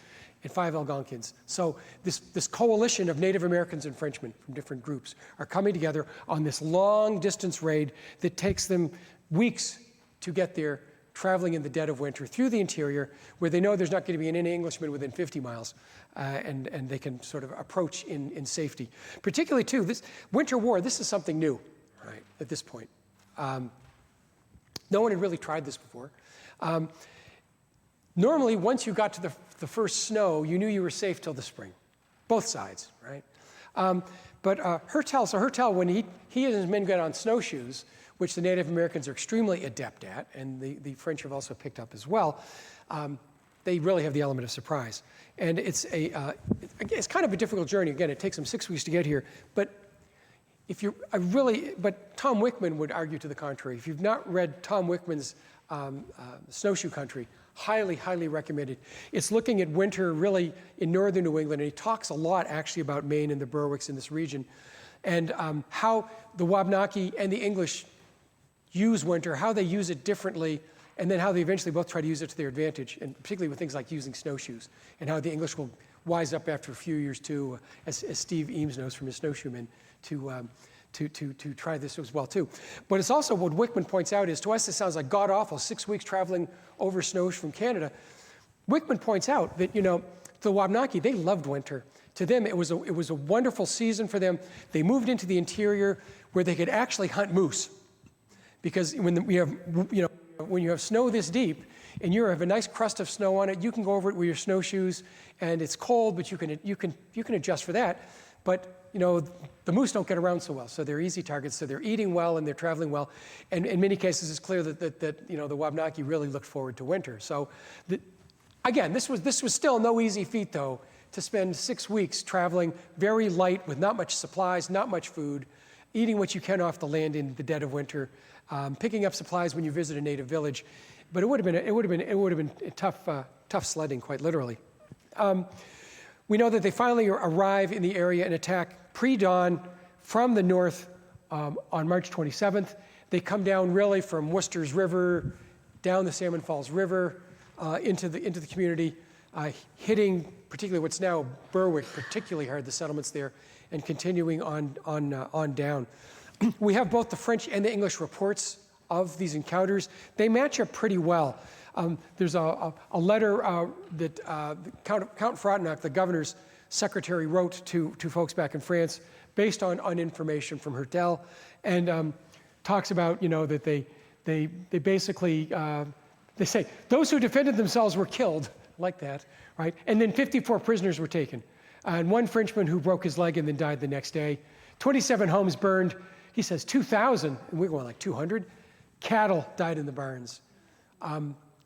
and 5 Algonquins. So this coalition of Native Americans and Frenchmen from different groups are coming together on this long-distance raid that takes them weeks to get there, traveling in the dead of winter through the interior, where they know there's not going to be any Englishman within 50 miles, and they can sort of approach in safety. Particularly, too, this winter war, this is something new, right, at this point. No one had really tried this before. Normally, once you got to the first snow, you knew you were safe till the spring, both sides, right? But Hertel, when he and his men got on snowshoes, which the Native Americans are extremely adept at, and the French have also picked up as well, they really have the element of surprise. And it's kind of a difficult journey. Again, it takes them 6 weeks to get here. But Tom Wickman would argue to the contrary. If you've not read Tom Wickman's Snowshoe Country, highly, highly recommended. It's looking at winter really in northern New England, and he talks a lot actually about Maine and the Berwicks in this region, and how the Wabanaki and the English use winter, how they use it differently, and then how they eventually both try to use it to their advantage, and particularly with things like using snowshoes, and how the English will wise up after a few years too, as Steve Eames knows from his snowshoemen, to try this as well too. But it's also what Wickman points out is, to us this sounds like god-awful, 6 weeks traveling over snows from Canada. Wickman points out that, the Wabanaki, they loved winter. To them, it was a wonderful season for them. They moved into the interior where they could actually hunt moose. Because when you have snow this deep and you have a nice crust of snow on it, you can go over it with your snowshoes, and it's cold, but you can adjust for that. But the moose don't get around so well, so they're easy targets. So they're eating well and they're traveling well, and in many cases it's clear that the Wabanaki really looked forward to winter. So again, this was still no easy feat though, to spend 6 weeks traveling very light with not much supplies, not much food, eating what you can off the land in the dead of winter, picking up supplies when you visit a native village. But it would have been tough sledding, quite literally. We know that they finally arrive in the area and attack pre-dawn from the north on March 27th. They come down really from Worcester's River, down the Salmon Falls River, into the community, hitting particularly what's now Berwick particularly hard, the settlements there, and continuing on down. We have both the French and the English reports of these encounters. They match up pretty well. There's a letter that Count Frontenac, the governor's secretary, wrote to folks back in France based on information from Hertel, and talks about that they basically they say those who defended themselves were killed, like that, right? And then 54 prisoners were taken, and one Frenchman who broke his leg and then died the next day. 27 homes burned. He says 2,000, and we're going like 200. Cattle died in the barns.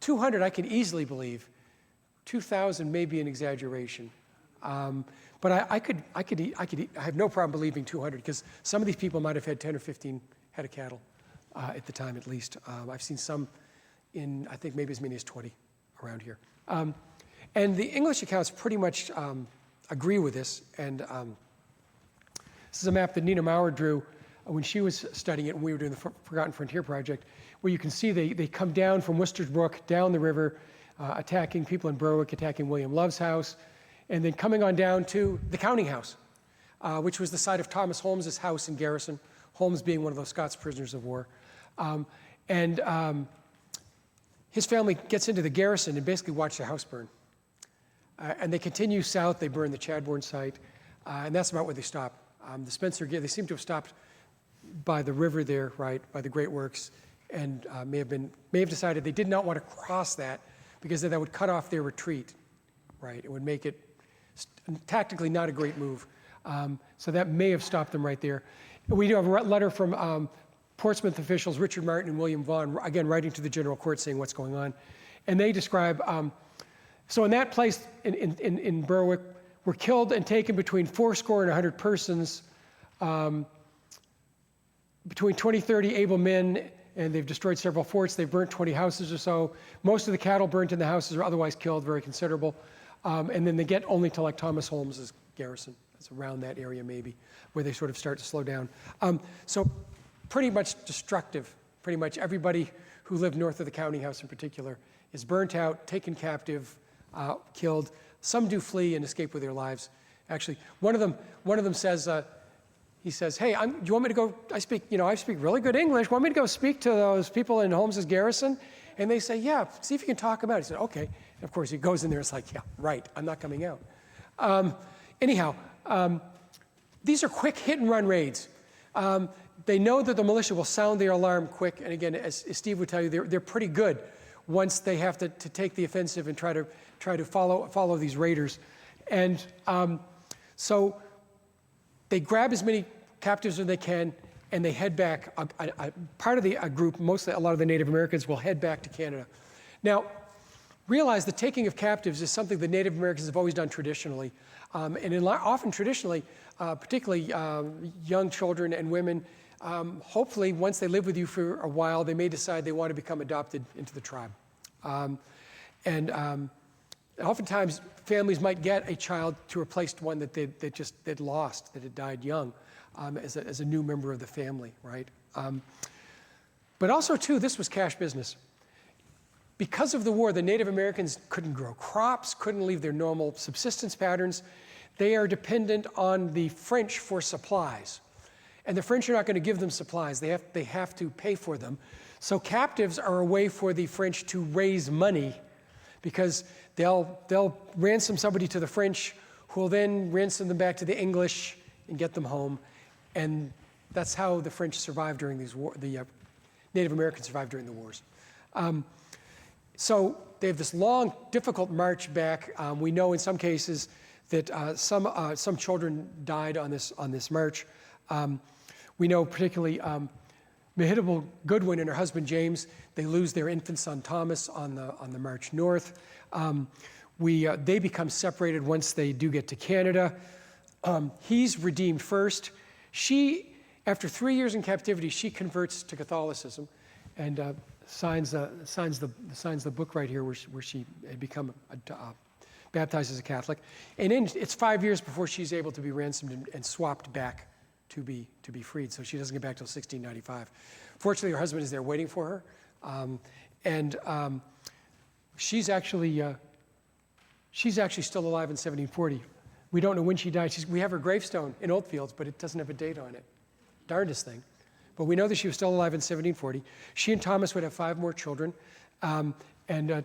200 I can easily believe. 2,000 may be an exaggeration. But I have no problem believing 200, because some of these people might have had 10 or 15 head of cattle at the time, at least. I've seen some in, I think, maybe as many as 20 around here. And the English accounts pretty much agree with this. And this is a map that Nina Maurer drew when she was studying it when we were doing the Forgotten Frontier Project, where you can see they come down from Worcester's Brook, down the river, attacking people in Berwick, attacking William Love's house, and then coming on down to the counting house, which was the site of Thomas Holmes's house in Garrison, Holmes being one of those Scots prisoners of war. His family gets into the garrison and basically watch the house burn. And they continue south, they burn the Chadbourne site, and that's about where they stop. The Spencer Gate, they seem to have stopped by the river there, right, by the Great Works, and may have decided they did not want to cross that because then that would cut off their retreat, right? It would make it tactically not a great move. So that may have stopped them right there. We do have a letter from Portsmouth officials, Richard Martin and William Vaughan, again, writing to the general court saying what's going on. And they describe, so in that place in Berwick, were killed and taken between 80 and 100 persons, between 20, 30 able men, and they've destroyed several forts. They've burnt 20 houses or so. Most of the cattle burnt in the houses are otherwise killed, very considerable. And then they get only to like Thomas Holmes's garrison. It's around that area maybe, where they sort of start to slow down. So pretty much destructive. Pretty much everybody who lived north of the counting house in particular is burnt out, taken captive, killed. Some do flee and escape with their lives. Actually, one of them says, he says, "Hey, do you want me to go? I speak really good English. Want me to go speak to those people in Holmes's garrison?" And they say, "Yeah, see if you can talk them out." He said, "Okay." And of course, he goes in there. It's like, "Yeah, right. I'm not coming out." Anyhow, these are quick hit-and-run raids. They know that the militia will sound their alarm quick. And again, as Steve would tell you, they're pretty good once they have to take the offensive and try to follow these raiders. And so they grab as many captives as they can, and they head back. Part of the group, mostly a lot of the Native Americans, will head back to Canada. Now, realize the taking of captives is something the Native Americans have always done traditionally. Often traditionally, particularly young children and women, hopefully once they live with you for a while, they may decide they want to become adopted into the tribe. Oftentimes, families might get a child to replace one that they'd lost, that had died young, as a new member of the family, right? But also, too, this was cash business. Because of the war, the Native Americans couldn't grow crops, couldn't leave their normal subsistence patterns. They are dependent on the French for supplies. And the French are not going to give them supplies. They have to pay for them. So captives are a way for the French to raise money, because they'll ransom somebody to the French, who will then ransom them back to the English and get them home. And that's how the French survived during these wars. The Native Americans survived during the wars. So they have this long, difficult march back. We know in some cases that some children died on this march. We know particularly Mehitable Goodwin and her husband James, they lose their infant son Thomas on the march north. They become separated once they do get to Canada. He's redeemed first. She, after 3 years in captivity, she converts to Catholicism and signs the book right here where she had become baptized as a Catholic. And it's 5 years before she's able to be ransomed and swapped back to be freed. So she doesn't get back till 1695. Fortunately, her husband is there waiting for her, she's actually still alive in 1740. We don't know when she died. We have her gravestone in Oldfields, but it doesn't have a date on it. Darndest thing. But we know that she was still alive in 1740. She and Thomas would have 5 more children, and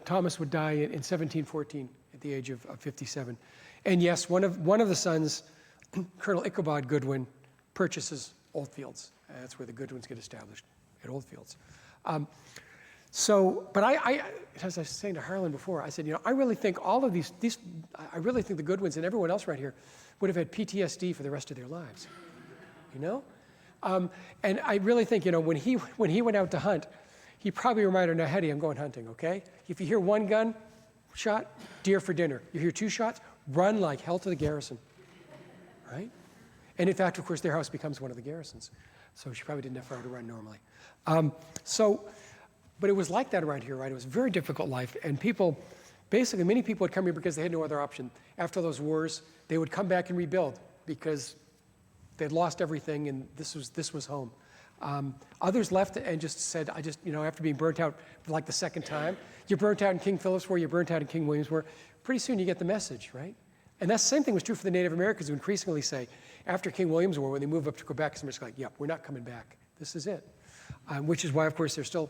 Thomas would die in 1714 at the age of 57. And yes, one of the sons, Colonel Ichabod Goodwin, purchases Oldfields. That's where the Goodwins get established, at Oldfields. But as I was saying to Harlan before, I said, I really think all of these, I really think the Goodwins and everyone else right here would have had PTSD for the rest of their lives, And I really think, when he went out to hunt, he probably reminded her, "Now, Hetty, I'm going hunting, okay? If you hear 1 gun shot, deer for dinner. You hear 2 shots, run like hell to the garrison," right? And in fact, of course, their house becomes one of the garrisons. So she probably didn't have far to run normally. But it was like that around here, right? It was a very difficult life. And many people would come here because they had no other option. After those wars, they would come back and rebuild because they'd lost everything and this was home. Others left and just said, after being burnt out for like the second time, you're burnt out in King Philip's War, you're burnt out in King William's War, pretty soon you get the message, right? And that same thing was true for the Native Americans, who increasingly say, after King William's War, when they move up to Quebec, somebody's like, "Yep, we're not coming back. This is it." which is why, of course, there's still,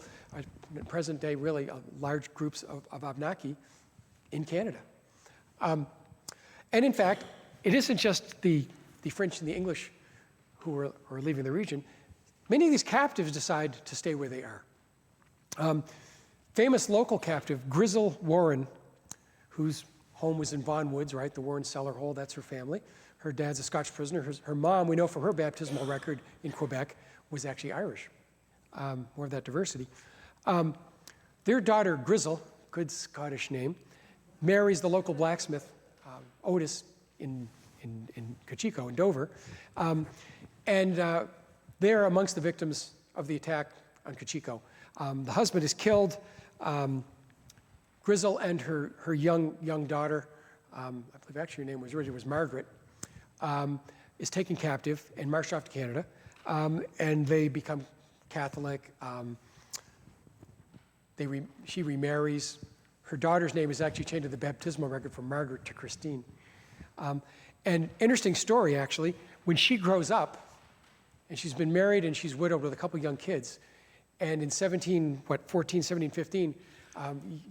in present day, really large groups of Wabanaki in Canada. And in fact, it isn't just the French and the English who are leaving the region. Many of these captives decide to stay where they are. Famous local captive, Grizel Warren, whose home was in Vaughan Woods, right? The Warren Cellar Hole, that's her family. Her dad's a Scotch prisoner. Her mom, we know from her baptismal record in Quebec, was actually Irish. More of that diversity. Their daughter, Grizel, good Scottish name, marries the local blacksmith, Otis, in Kachiko, in Dover. They're amongst the victims of the attack on Kachiko. The husband is killed. Grizel and her young daughter, I believe actually her name was originally Margaret, is taken captive and marched off to Canada, and they become Catholic. She remarries. Her daughter's name is actually changed to the baptismal record from Margaret to Christine. And interesting story, actually, when she grows up, and she's been married and she's widowed with a couple young kids, and in 15,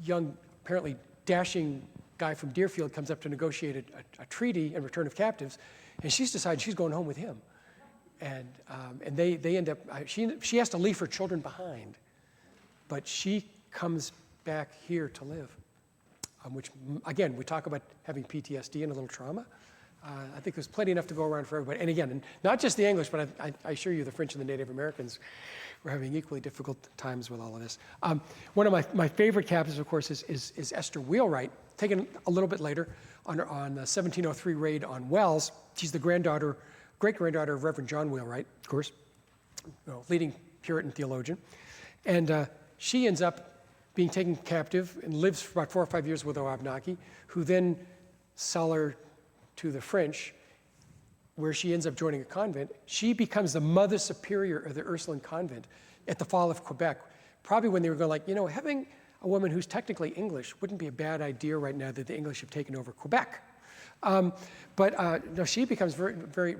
young, apparently dashing guy from Deerfield comes up to negotiate a treaty in return of captives, and she's decided she's going home with him. And they end up, she has to leave her children behind, but she comes back here to live, which, again, we talk about having PTSD and a little trauma. I think there's plenty enough to go around for everybody. And again, not just the English, but I assure you the French and the Native Americans were having equally difficult times with all of this. One of my favorite captives, of course, is Esther Wheelwright, taken a little bit later on the 1703 raid on Wells. She's the great-granddaughter of Reverend John Wheelwright, of course, leading Puritan theologian. And she ends up being taken captive and lives for about 4 or 5 years with the Wabanaki, who then sell her to the French, where she ends up joining a convent. She becomes the Mother Superior of the Ursuline Convent at the fall of Quebec, probably when they were going like, having a woman who's technically English wouldn't be a bad idea right now that the English have taken over Quebec. No, she becomes very, very,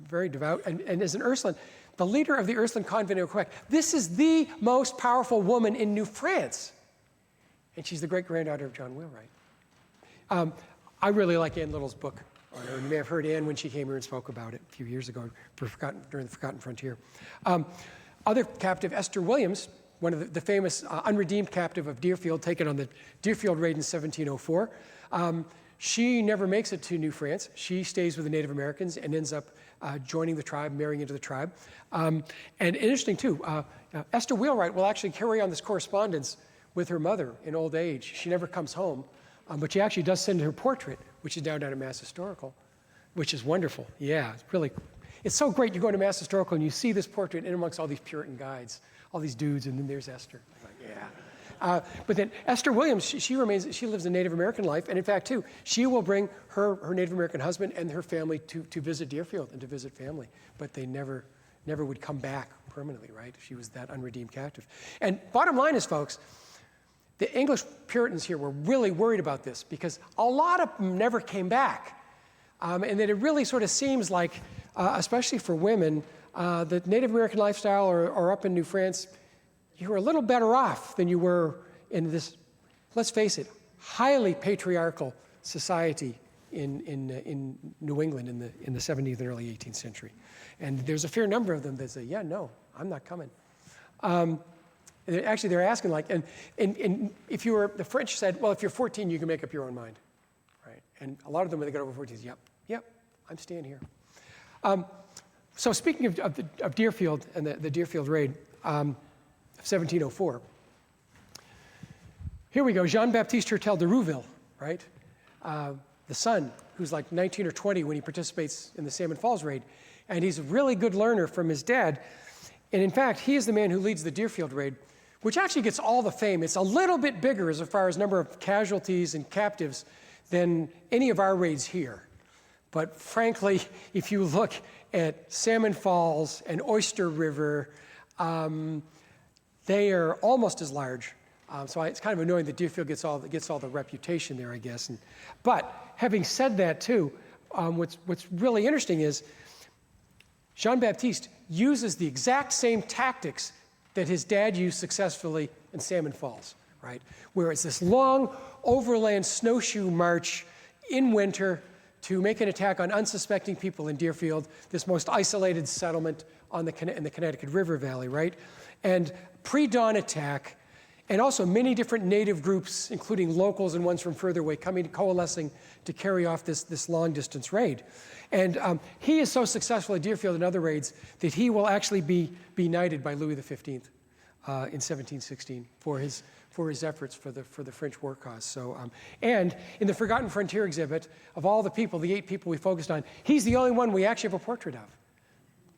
very devout, and as an Ursuline, the leader of the Ursuline Convent in Quebec. This is the most powerful woman in New France, and she's the great-granddaughter of John Wheelwright. I really like Ann Little's book on her. You may have heard Ann when she came here and spoke about it a few years ago during the Forgotten Frontier. Other captive, Esther Williams, one of the famous unredeemed captive of Deerfield, taken on the Deerfield raid in 1704. She never makes it to New France. She stays with the Native Americans and ends up joining the tribe, marrying into the tribe. And interesting too, Esther Wheelwright will actually carry on this correspondence with her mother in old age. She never comes home, but she actually does send her portrait, which is down at Mass Historical, which is wonderful. Yeah, it's so great. You go to Mass Historical and you see this portrait in amongst all these Puritan guides, all these dudes, and then there's Esther. Like, yeah. But then Esther Williams, she lives a Native American life, and in fact, too, she will bring her Native American husband and her family to visit Deerfield and to visit family, but they never would come back permanently, right? She was that unredeemed captive. And bottom line is, folks, the English Puritans here were really worried about this because a lot of them never came back, and that it really sort of seems like, especially for women, the Native American lifestyle or up in New France, you were a little better off than you were in this, let's face it, highly patriarchal society in New England in the 17th and early 18th century. And there's a fair number of them that say, yeah, no, I'm not coming. Actually, they're asking like, and if you were, the French said, well, if you're 14, you can make up your own mind, right? And a lot of them, when they got over 14, said, yep, I'm staying here. So speaking of Deerfield and the Deerfield raid of 1704, here we go, Jean-Baptiste Hertel de Rouville, right? The son, who's like 19 or 20 when he participates in the Salmon Falls raid, and he's a really good learner from his dad. And in fact, he is the man who leads the Deerfield raid, which actually gets all the fame. It's a little bit bigger as far as number of casualties and captives than any of our raids here. But frankly, if you look at Salmon Falls and Oyster River, they are almost as large. So it's kind of annoying that Deerfield gets all the reputation there, I guess. But having said that too, what's really interesting is Jean-Baptiste uses the exact same tactics that his dad used successfully in Salmon Falls, right? Where it's this long overland snowshoe march in winter to make an attack on unsuspecting people in Deerfield, this most isolated settlement in the Connecticut River Valley, right? And pre-dawn attack, and also many different native groups, including locals and ones from further away, coalescing to carry off this long-distance raid. And he is so successful at Deerfield and other raids that he will actually be knighted by Louis XV in 1716 for his efforts for the French war cause. So, and in the Forgotten Frontier exhibit, of all the people, the 8 people we focused on, he's the only one we actually have a portrait of.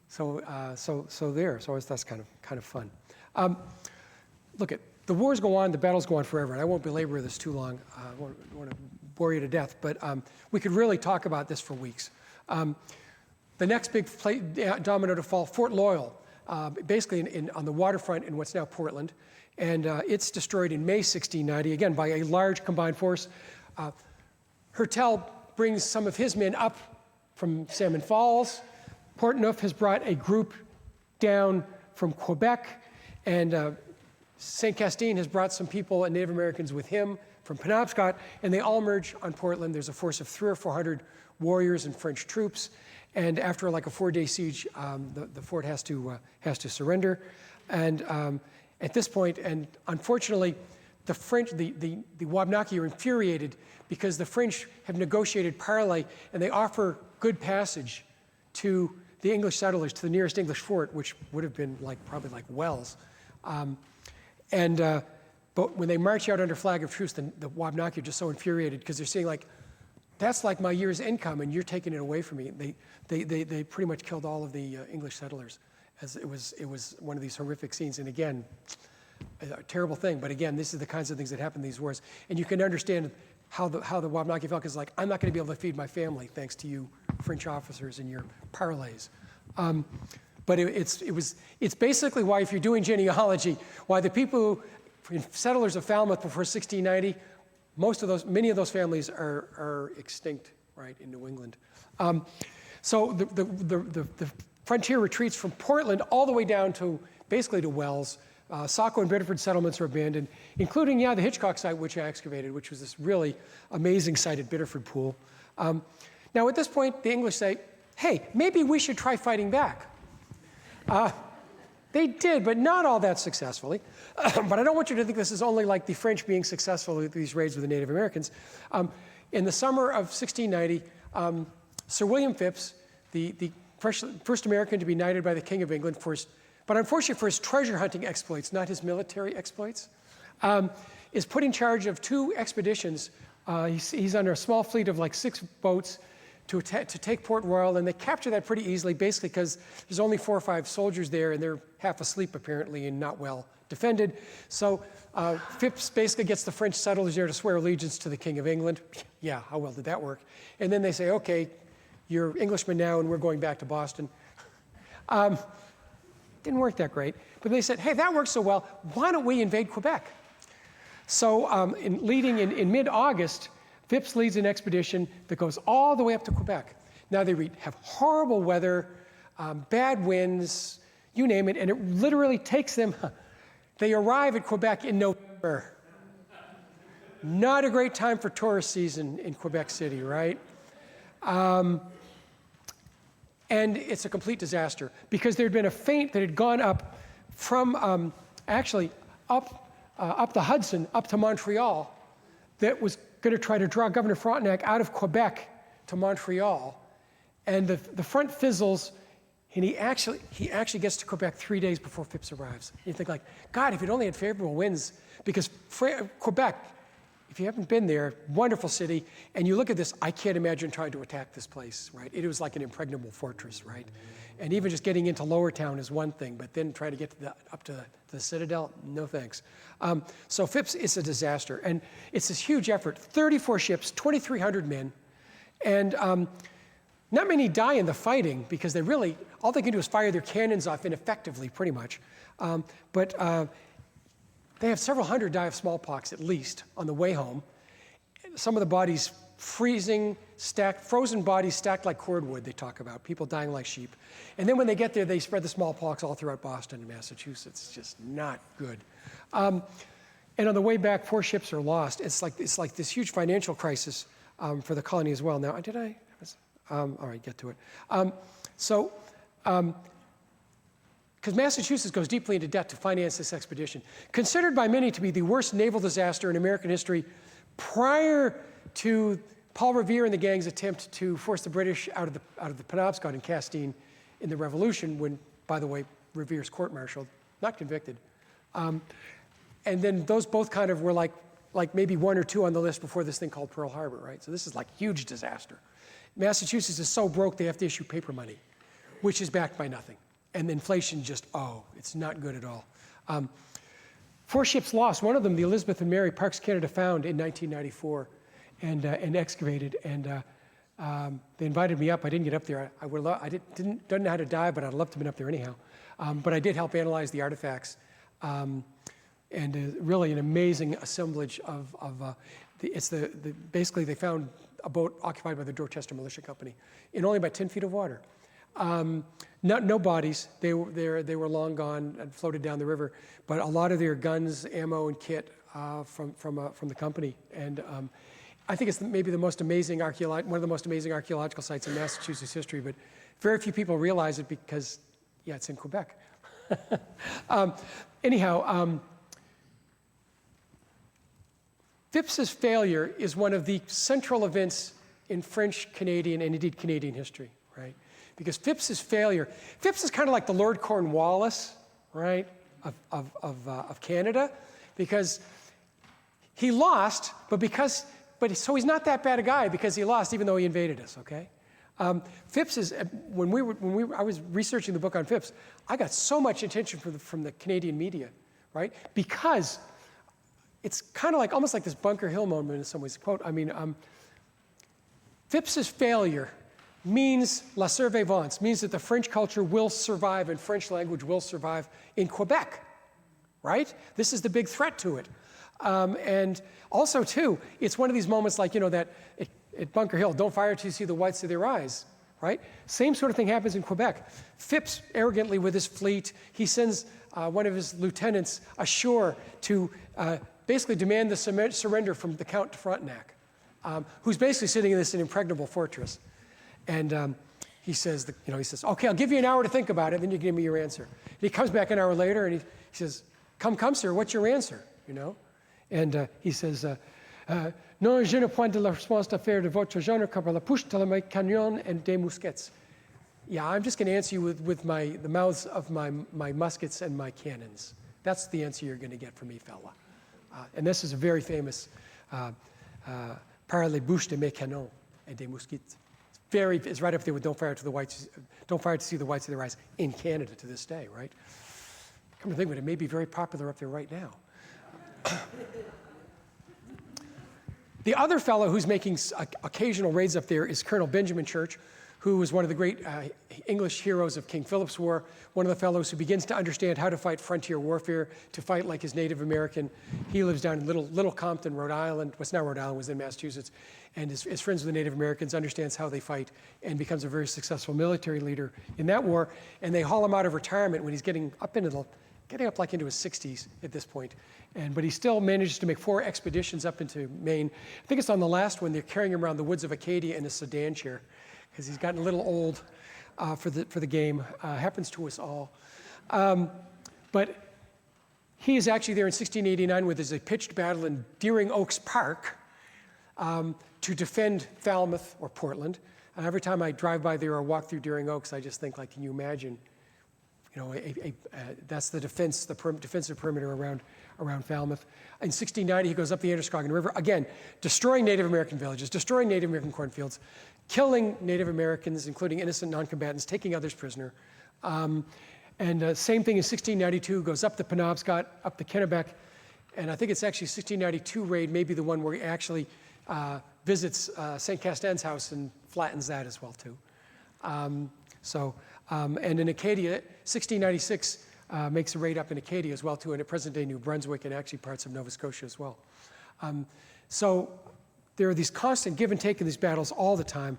So that's kind of fun. Look at. The wars go on, the battles go on forever, and I won't belabor this too long. I won't want to bore you to death, but we could really talk about this for weeks. The next big domino to fall, Fort Loyal, basically on the waterfront in what's now Portland, and it's destroyed in May 1690, again, by a large combined force. Hertel brings some of his men up from Salmon Falls. Portneuf has brought a group down from Quebec, and St. Castine has brought some people and Native Americans with him from Penobscot, and they all merge on Portland. There's a force of 300 or 400 warriors and French troops, and after like a 4-day siege, the fort has to surrender. And at this point, and unfortunately, the French, the Wabanaki are infuriated because the French have negotiated parley, and they offer good passage to the English settlers, to the nearest English fort, which would have been probably like Wells. But when they march out under flag of truce, the Wabanaki are just so infuriated because they're saying that's like my year's income and you're taking it away from me. They pretty much killed all of the English settlers, as it was one of these horrific scenes. And again, a terrible thing. But again, this is the kinds of things that happen in these wars. And you can understand how the Wabanaki felt, because I'm not going to be able to feed my family thanks to you French officers and your parleys. But it's basically why, if you're doing genealogy, why the people settlers of Falmouth before 1690, many of those families are extinct, right, in New England. So the frontier retreats from Portland all the way down to basically to Wells. Saco and Biddeford settlements are abandoned, including the Hitchcock site, which I excavated, which was this really amazing site at Biddeford Pool. Now at this point, the English say, hey, maybe we should try fighting back. They did, but not all that successfully. But I don't want you to think this is only like the French being successful with these raids with the Native Americans. In the summer of 1690, Sir William Phipps, the first American to be knighted by the King of England, but unfortunately for his treasure hunting exploits, not his military exploits, is put in charge of 2 expeditions. He's under a small fleet of 6 boats to take Port Royal, and they capture that pretty easily, basically because there's only 4 or 5 soldiers there, and they're half asleep apparently and not well defended. So Phipps basically gets the French settlers there to swear allegiance to the King of England. Yeah, how well did that work? And then they say, okay, you're Englishmen now, and we're going back to Boston. Didn't work that great, but they said, hey, that works so well, why don't we invade Quebec? So leading in mid-August, Phipps leads an expedition that goes all the way up to Quebec. Now they have horrible weather, bad winds, you name it, and it literally takes them, they arrive at Quebec in November. Not a great time for tourist season in Quebec City, right? And it's a complete disaster because there had been a feint that had gone up from, up the Hudson, up to Montreal, that was going to try to draw Governor Frontenac out of Quebec to Montreal. And the front fizzles, and he actually gets to Quebec 3 days before Phipps arrives. You think God, if it only had favorable winds, because Quebec, if you haven't been there, wonderful city, and you look at this, I can't imagine trying to attack this place, right? It was like an impregnable fortress, right? And even just getting into Lower Town is one thing, but then try to get up to the Citadel, no thanks. So Phipps is a disaster, and it's this huge effort, 34 ships, 2,300 men, and not many die in the fighting because all they can do is fire their cannons off ineffectively, pretty much. But they have several hundred die of smallpox, at least, on the way home. Some of the bodies freezing, frozen bodies stacked like cordwood, they talk about, people dying like sheep. And then when they get there, they spread the smallpox all throughout Boston and Massachusetts. It's just not good. And on the way back, 4 ships are lost. It's like this huge financial crisis for the colony as well. Now, all right, get to it. Because Massachusetts goes deeply into debt to finance this expedition. Considered by many to be the worst naval disaster in American history, prior to Paul Revere and the gang's attempt to force the British out of the Penobscot and Castine in the Revolution, when, by the way, Revere's court-martialed, not convicted. And then those both kind of were like maybe 1 or 2 on the list before this thing called Pearl Harbor, right? So this is like huge disaster. Massachusetts is so broke they have to issue paper money, which is backed by nothing. And inflation just, it's not good at all. 4 ships lost. One of them, the Elizabeth and Mary, Parks Canada found in 1994 and excavated. And they invited me up. I didn't get up there. I didn't know how to dive, but I'd love to have been up there anyhow. But I did help analyze the artifacts. And really an amazing assemblage basically they found a boat occupied by the Dorchester Militia Company in only about 10 feet of water. No bodies. They were long gone and floated down the river. But a lot of their guns, ammo, and kit from the company. And I think it's maybe one of the most amazing archaeological sites in Massachusetts history. But very few people realize it because, it's in Quebec. Anyhow, Phips's failure is one of the central events in French, Canadian, and indeed Canadian history, right? Because Phipps is kind of like the Lord Cornwallis, right, of Canada, because he lost, so he's not that bad a guy because he lost, even though he invaded us, okay? Phipps is, I was researching the book on Phipps, I got so much attention from the Canadian media, right? Because it's kind of almost like this Bunker Hill moment in some ways. Quote, Phipps's failure means la survivance, means that the French culture will survive and French language will survive in Quebec, right? This is the big threat to it. And also, too, it's one of these moments like, that at Bunker Hill, don't fire till you see the whites of their eyes, right? Same sort of thing happens in Quebec. Phipps, arrogantly with his fleet, he sends one of his lieutenants ashore to basically demand the surrender from the Count de Frontenac, who's basically sitting in this impregnable fortress. And he says, okay, I'll give you an hour to think about it, then you give me your answer. And he comes back an hour later and he says, come, sir, what's your answer, And he says, non, je ne point de la réponse d'affaire de votre genre comme la pousse de la canyon and des mousquets. Yeah, I'm just going to answer you with the mouths of my muskets and my cannons. That's the answer you're going to get from me, fella. And this is a very famous par les bouches de mes canons et des mousquets. It's right up there with don't fire to see the whites of their eyes in Canada to this day, right? Come to think of it, it may be very popular up there right now. The other fellow who's making occasional raids up there is Colonel Benjamin Church, who was one of the great English heroes of King Philip's War, one of the fellows who begins to understand how to fight frontier warfare, to fight like his Native American. He lives down in Little Compton, Rhode Island. What's now Rhode Island was in Massachusetts, and is friends with the Native Americans, understands how they fight, and becomes a very successful military leader in that war. And they haul him out of retirement when he's getting up into his 60s at this point. But he still manages to make 4 expeditions up into Maine. I think it's on the last one, they're carrying him around the woods of Acadia in a sedan chair, because he's gotten a little old for the game. Happens to us all. But he is actually there in 1689 where there's a pitched battle in Deering Oaks Park to defend Falmouth or Portland. And every time I drive by there or walk through Deering Oaks, I just think, can you imagine, that's the defensive perimeter around Falmouth. In 1690, he goes up the Androscoggin River, again, destroying Native American villages, destroying Native American cornfields, killing Native Americans, including innocent non-combatants, taking others prisoner. Same thing in 1692, goes up the Penobscot, up the Kennebec, and I think it's actually 1692 raid, maybe the one where he actually visits St. Casten's house and flattens that as well, too. And in Acadia, 1696 makes a raid up in Acadia as well, too, and at present-day New Brunswick and actually parts of Nova Scotia as well. there are these constant give and take in these battles all the time.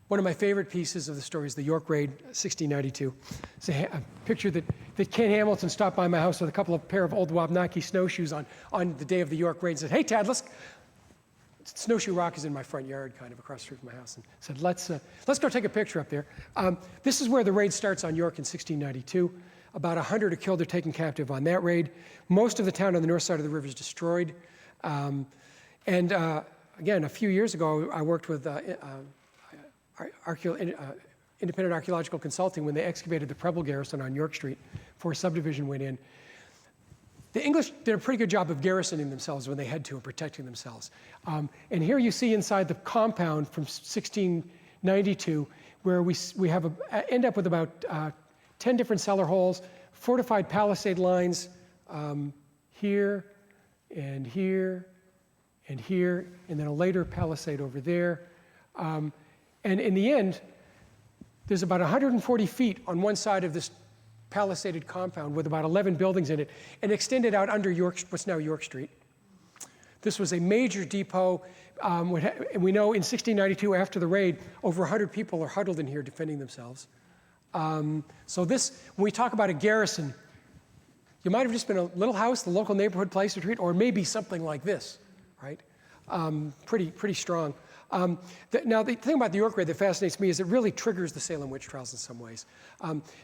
One of my favorite pieces of the story is the York Raid, 1692. It's a picture that Ken Hamilton stopped by my house with a couple of pair of old Wabanaki snowshoes on the day of the York Raid and said, "Hey, Tad, Snowshoe Rock is in my front yard, kind of across the street from my house," and said, let's go take a picture up there. This is where the raid starts on York in 1692. About 100 are killed or taken captive on that raid. Most of the town on the north side of the river is destroyed. Again, a few years ago, I worked with independent archaeological consulting when they excavated the Preble garrison on York Street before subdivision went in. The English did a pretty good job of garrisoning themselves when they had to and protecting themselves. And here you see inside the compound from 1692 where we end up with about 10 different cellar holes, fortified palisade lines here and here and here, and then a later palisade over there. And in the end, there's about 140 feet on one side of this palisaded compound with about 11 buildings in it, and extended out under what's now York Street. This was a major depot. And we know in 1692, after the raid, over 100 people are huddled in here defending themselves. So this, when we talk about a garrison, you might have just been a little house, the local neighborhood place to retreat, or maybe something like this, right? Pretty strong. Now, the thing about the York Raid that fascinates me is it really triggers the Salem witch trials in some ways.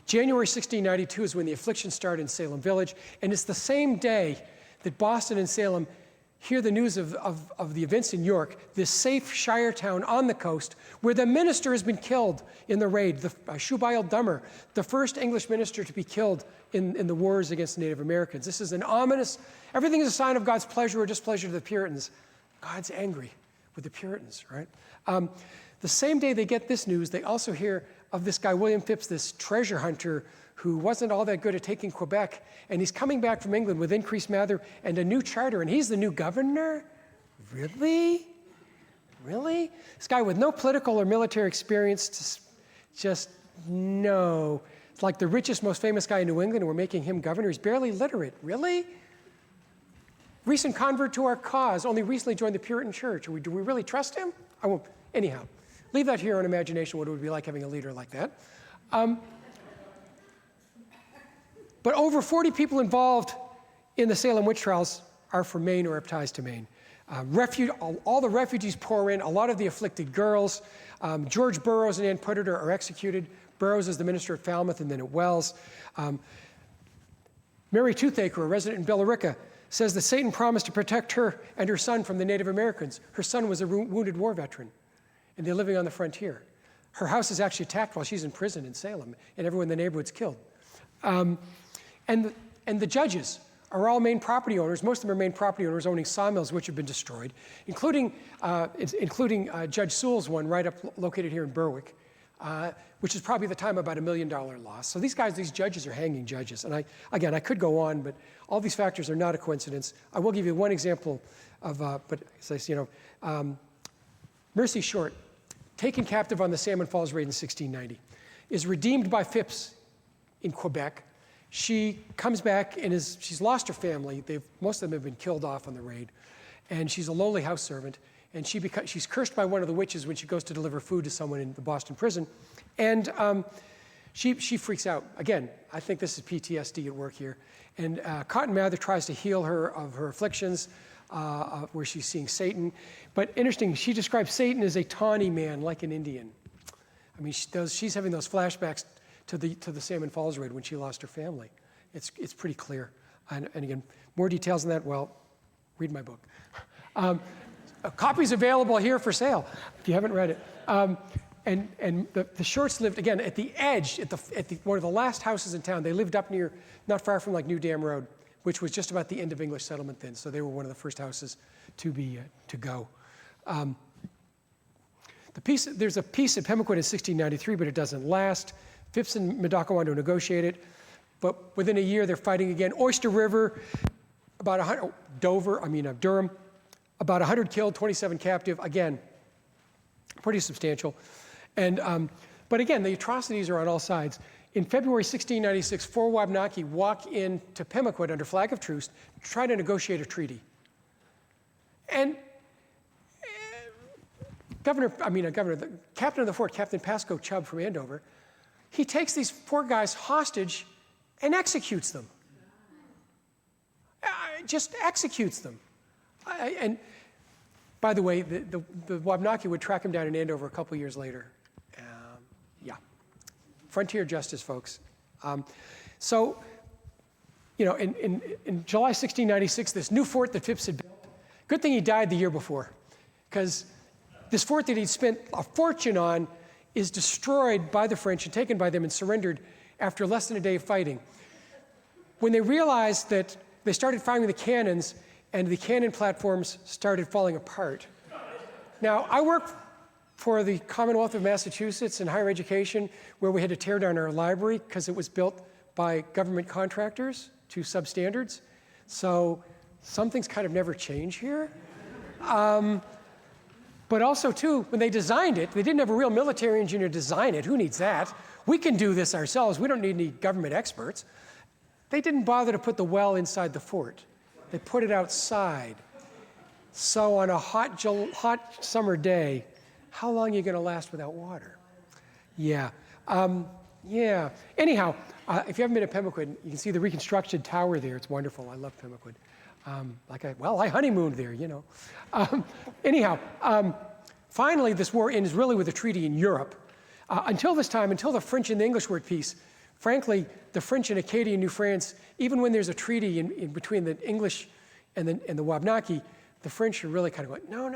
January 1692 is when the afflictions start in Salem Village, and it's the same day that Boston and Salem hear the news of the events in York, this safe shire town on the coast where the minister has been killed in the raid, Shubael Dummer, the first English minister to be killed in the wars against Native Americans. This is an ominous, everything is a sign of God's pleasure or displeasure to the Puritans. God's angry with the Puritans, right? The same day they get this news, they also hear of this guy, William Phipps, this treasure hunter who wasn't all that good at taking Quebec, and he's coming back from England with increased mather and a new charter, and he's the new governor? Really? Really? This guy with no political or military experience, just no. It's like the richest, most famous guy in New England, and we're making him governor. He's barely literate. Really? Recent convert to our cause, only recently joined the Puritan church. Do we really trust him? I won't. Anyhow, leave that here on imagination, what it would be like having a leader like that. But over 40 people involved in the Salem witch trials are from Maine or have ties to Maine. All the refugees pour in, a lot of the afflicted girls. George Burroughs and Ann Pudditer are executed. Burroughs is the minister at Falmouth and then at Wells. Mary Toothaker, a resident in Billerica, says that Satan promised to protect her and her son from the Native Americans. Her son was a wounded war veteran, and they're living on the frontier. Her house is actually attacked while she's in prison in Salem, and everyone in the neighborhood's killed. And the judges are all Maine property owners. Most of them are Maine property owners owning sawmills, which have been destroyed, including Judge Sewell's one right up located here in Berwick, which is probably at the time about $1 million loss. So these judges are hanging judges. And I could go on, but all these factors are not a coincidence. I will give you one example of, Mercy Short, taken captive on the Salmon Falls raid in 1690, is redeemed by Phipps in Quebec. She comes back and she's lost her family. Most of them have been killed off on the raid. And she's a lowly house servant. And she's cursed by one of the witches when she goes to deliver food to someone in the Boston prison. And she freaks out. Again, I think this is PTSD at work here. And Cotton Mather tries to heal her of her afflictions, where she's seeing Satan. But interesting, she describes Satan as a tawny man, like an Indian. I mean, she's having those flashbacks to the Salmon Falls raid when she lost her family. It's pretty clear. And again, more details on that, well, read my book. A copy's available here for sale if you haven't read it. And the Shorts lived, again, at the edge, at one of the last houses in town. They lived up near, not far from like New Dam Road, which was just about the end of English settlement then. So they were one of the first houses to go. There's a peace at Pemaquid in 1693, but it doesn't last. Phipps and Medaka want to negotiate it, but within a year they're fighting again. Oyster River, about 100, Durham, about 100 killed, 27 captive. Again, pretty substantial. And but again, the atrocities are on all sides. In February 1696, 4 Wabanaki walk into Pemaquid under flag of truce to try to negotiate a treaty. And the captain of the fort, Captain Pascoe Chubb from Andover, he takes these 4 guys hostage and executes them. Just executes them. And by the way, the Wabanaki would track him down in Andover a couple years later. Yeah, frontier justice, folks. So, you know, in July 1696, this new fort that Phipps had built, good thing he died the year before, because this fort that he'd spent a fortune on is destroyed by the French and taken by them and surrendered after less than a day of fighting. When they realized that, they started firing the cannons, and the cannon platforms started falling apart. Now, I work for the Commonwealth of Massachusetts in higher education, where we had to tear down our library because it was built by government contractors to substandards. So some things kind of never change here. But also, too, when they designed it, they didn't have a real military engineer design it. Who needs that? We can do this ourselves. We don't need any government experts. They didn't bother to put the well inside the fort. They put it outside. So on a hot summer day, how long are you going to last without water? Yeah. Yeah. Anyhow, if you haven't been to Pemaquid, you can see the reconstructed tower there. It's wonderful. I love Pemaquid. I honeymooned there, you know. Anyhow, finally, this war ends really with a treaty in Europe. Until this time, until the French and the English were at peace, frankly, the French and Acadia, New France, even when there's a treaty in between the English and the Wabanaki, the French are really kind of going, no,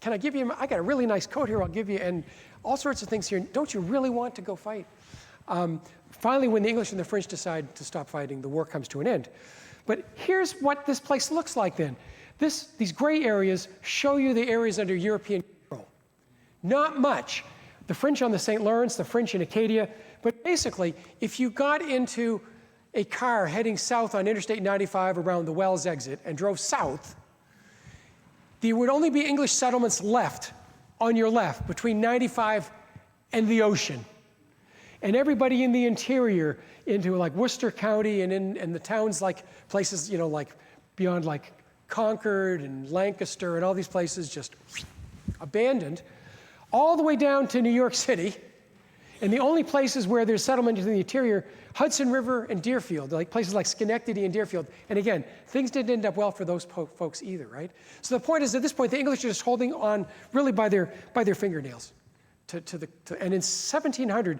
can I give you, I got a really nice coat here, I'll give you, and all sorts of things here. Don't you really want to go fight? Finally, when the English and the French decide to stop fighting, the war comes to an end. But here's what this place looks like then. These gray areas show you the areas under European control. Not much. The French on the St. Lawrence, the French in Acadia, but basically, if you got into a car heading south on Interstate 95 around the Wells exit and drove south, there would only be English settlements left on your left between 95 and the ocean. And everybody in the interior, into like Worcester County and the towns like places, you know, like beyond like Concord and Lancaster and all these places just abandoned, all the way down to New York City. And the only places where there's settlement in the interior, Hudson River and Deerfield, like places like Schenectady and Deerfield. And again, things didn't end up well for those folks either, right? So the point is, at this point, the English are just holding on really by their fingernails. And in 1700,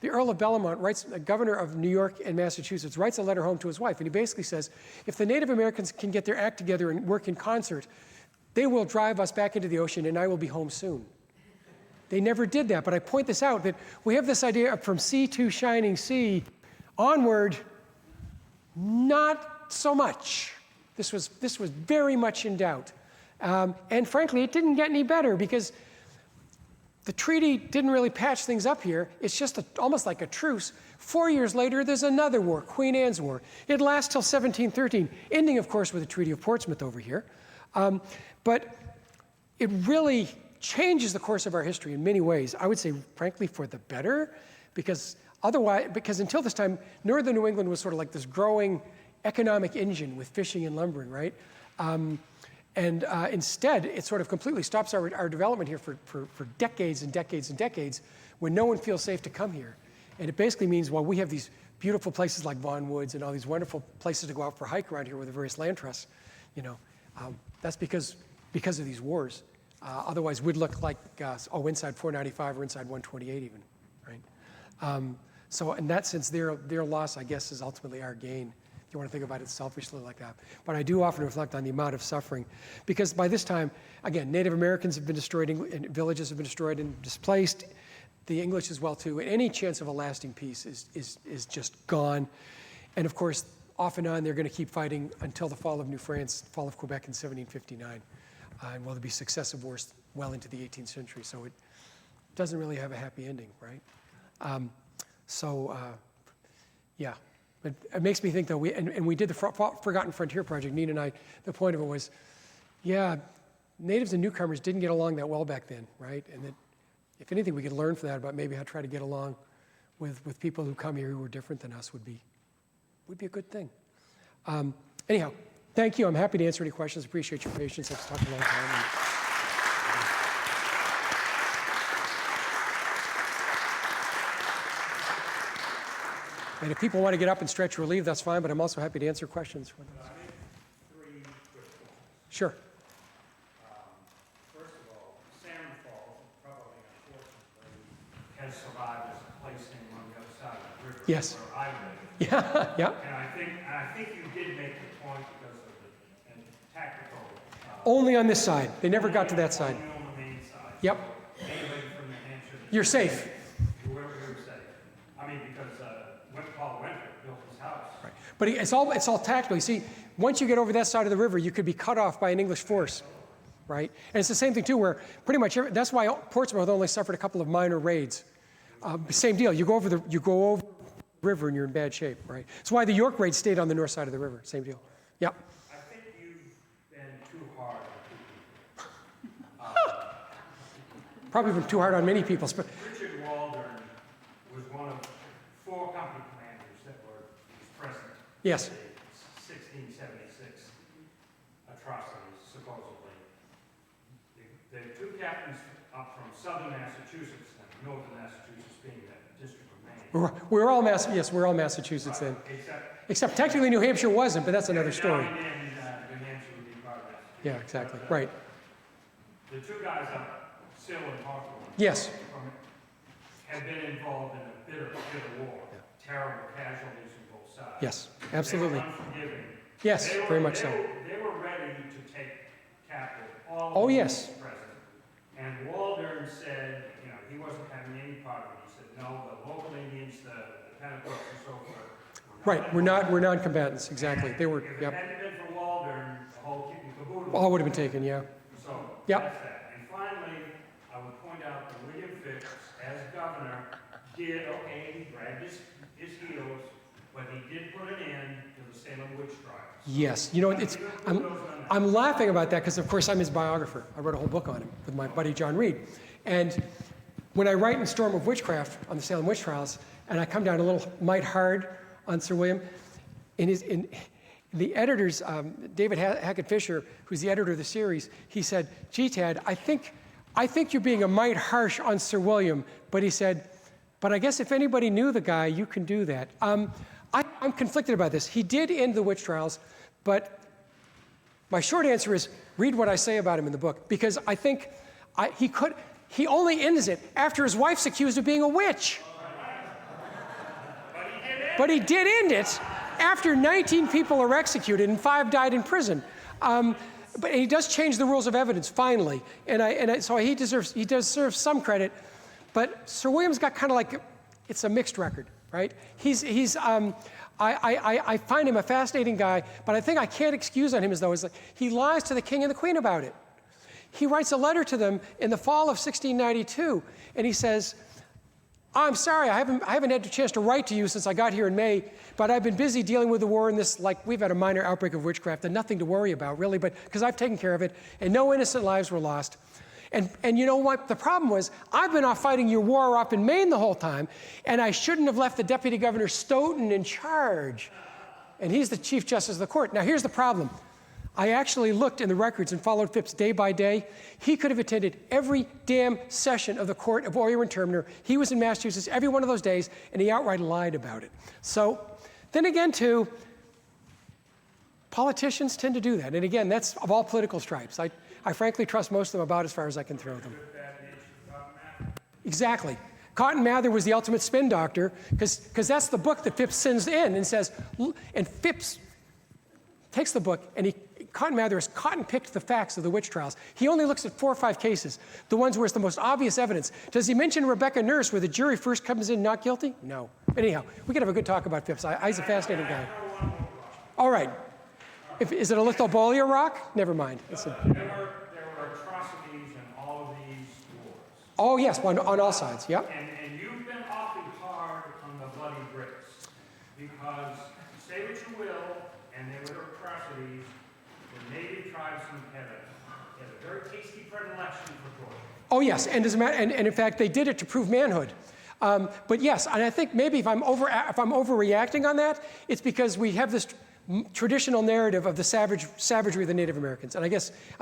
the Earl of Bellamont writes, the governor of New York and Massachusetts, writes a letter home to his wife, and he basically says, if the Native Americans can get their act together and work in concert, they will drive us back into the ocean, and I will be home soon. They never did that, but I point this out, that we have this idea of from sea to shining sea onward, not so much. This was very much in doubt. And frankly, it didn't get any better, because the treaty didn't really patch things up here. It's just almost like a truce. 4 years later, there's another war, Queen Anne's War. It lasts till 1713, ending, of course, with the Treaty of Portsmouth over here. But it really changes the course of our history in many ways. I would say, frankly, for the better, because until this time, northern New England was sort of like this growing economic engine with fishing and lumbering, right? Instead, it sort of completely stops our development here for decades and decades and decades, when no one feels safe to come here. And it basically means, while we have these beautiful places like Vaughan Woods and all these wonderful places to go out for a hike around here with the various land trusts, you know, that's because of these wars. Otherwise, we'd look like, inside 495 or inside 128 even, right? So in that sense, their loss, I guess, is ultimately our gain, if you want to think about it selfishly like that. But I do often reflect on the amount of suffering, because by this time, again, Native Americans have been destroyed, and villages have been destroyed and displaced, the English as well too, and any chance of a lasting peace is just gone. And of course, off and on, they're going to keep fighting until the fall of New France, fall of Quebec in 1759. And will there be successive wars well into the 18th century? So it doesn't really have a happy ending, right? Yeah. But it makes me think, though, we did the Forgotten Frontier Project, Nina and I. The point of it was, yeah, natives and newcomers didn't get along that well back then, right? And that, if anything, we could learn from that about maybe how to try to get along with people who come here who are different than us would be a good thing. Anyhow, thank you. I'm happy to answer any questions. Appreciate your patience. I've talked a long time. And if people want to get up and stretch or leave, that's fine, but I'm also happy to answer questions. Three quick points. Sure. First of all, Salmon Falls, probably unfortunately, has survived as a place name on the other side of the river. Yes. Where I live. Yeah, yeah. And I think you did make the point because of the tactical. Only on this side. They never got to that side. Only on the Maine side. Yep. So anybody from New Hampshire. You're safe. We're safe. I mean, because when Paul Winthrop built his house. Right. But it's all tactical. You see, once you get over that side of the river, you could be cut off by an English force, right? And it's the same thing too, where pretty much that's why Portsmouth only suffered a couple of minor raids. Same deal. You go over the river and you're in bad shape, right? That's why the York raids stayed on the north side of the river. Same deal. Yep. I think you've been too hard on people. Probably been too hard on many people. Richard Waldron was one of 4 company commanders that was present. Yes. In the 1676 atrocities, supposedly. The 2 captains up from southern Massachusetts and northern Massachusetts being the District of Maine. We're all Massachusetts then. Except technically New Hampshire wasn't, but that's another story. New Hampshire would be part of Massachusetts. Yeah, exactly. Right. The 2 guys up Sill and Hawthorne. Yes. Had been involved in a bitter war. Terrible casualties on both sides. Yes, absolutely. They were unforgiving. Yes, very much so. They were ready to take captive all Oh, of the yes. present. And Waldron said, he wasn't having any part of it. He said, no, the local Indians, the Pentecost and so forth. Right. We're non-combatants. Exactly. They were. If it Yep. hadn't been for Waldron, the whole kit and caboodle. All would have been taken. Yeah. So Yep. that's that. And finally, I would point out that William Phipps, as governor, he dragged his heels, but he did put an end to the Salem witch trials. Yes. You know, I'm laughing about that because, of course, I'm his biographer. I wrote a whole book on him with my buddy John Reed. And when I write in Storm of Witchcraft on the Salem witch trials, and I come down a little mite hard on Sir William, in the editors, David Hackett Fisher, who's the editor of the series, he said, "Gee, Tad, I think you're being a mite harsh on Sir William," but he said, "But I guess if anybody knew the guy, you can do that." I'm conflicted about this. He did end the witch trials, but my short answer is read what I say about him in the book, because I think he only ends it after his wife's accused of being a witch. But he did end it after 19 people are executed and 5 died in prison. But he does change the rules of evidence finally, so he deserves some credit. But Sir William's got kind of like, it's a mixed record, right? I find him a fascinating guy, but I think I can't excuse on him as though it's like he lies to the king and the queen about it. He writes a letter to them in the fall of 1692, and he says, "I'm sorry, I haven't had a chance to write to you since I got here in May, but I've been busy dealing with the war and this, like, we've had a minor outbreak of witchcraft and nothing to worry about, really, but because I've taken care of it, and no innocent lives were lost. And you know what? The problem was, I've been off fighting your war up in Maine the whole time, and I shouldn't have left the Deputy Governor Stoughton in charge. And he's the Chief Justice of the court. Now, here's the problem. I actually looked in the records and followed Phipps day by day. He could have attended every damn session of the court of Oyer and Terminer. He was in Massachusetts every one of those days, and he outright lied about it. So, then again, too, politicians tend to do that. And again, that's of all political stripes. I frankly trust most of them about as far as I can throw them. Exactly. Cotton Mather was the ultimate spin doctor, because that's the book that Phipps sends in and says, and Phipps takes the book, and Cotton Mather has cotton-picked the facts of the witch trials. He only looks at 4 or 5 cases, the ones where it's the most obvious evidence. Does he mention Rebecca Nurse, where the jury first comes in not guilty? No. Anyhow, we could have a good talk about Phipps. He's a fascinating guy. All right. Is it a lithobolia rock? Never mind. There were atrocities in all of these wars. Oh, yes, on all sides, yeah. And you've been awfully hard on the bloody Brits, because say what you will, and there were atrocities, the native tribesmen had a very tasty predilection for torture. Oh, yes, and in fact, they did it to prove manhood. But yes, and I think maybe if I'm overreacting on that, it's because we have this traditional narrative of the savagery of the Native Americans. And I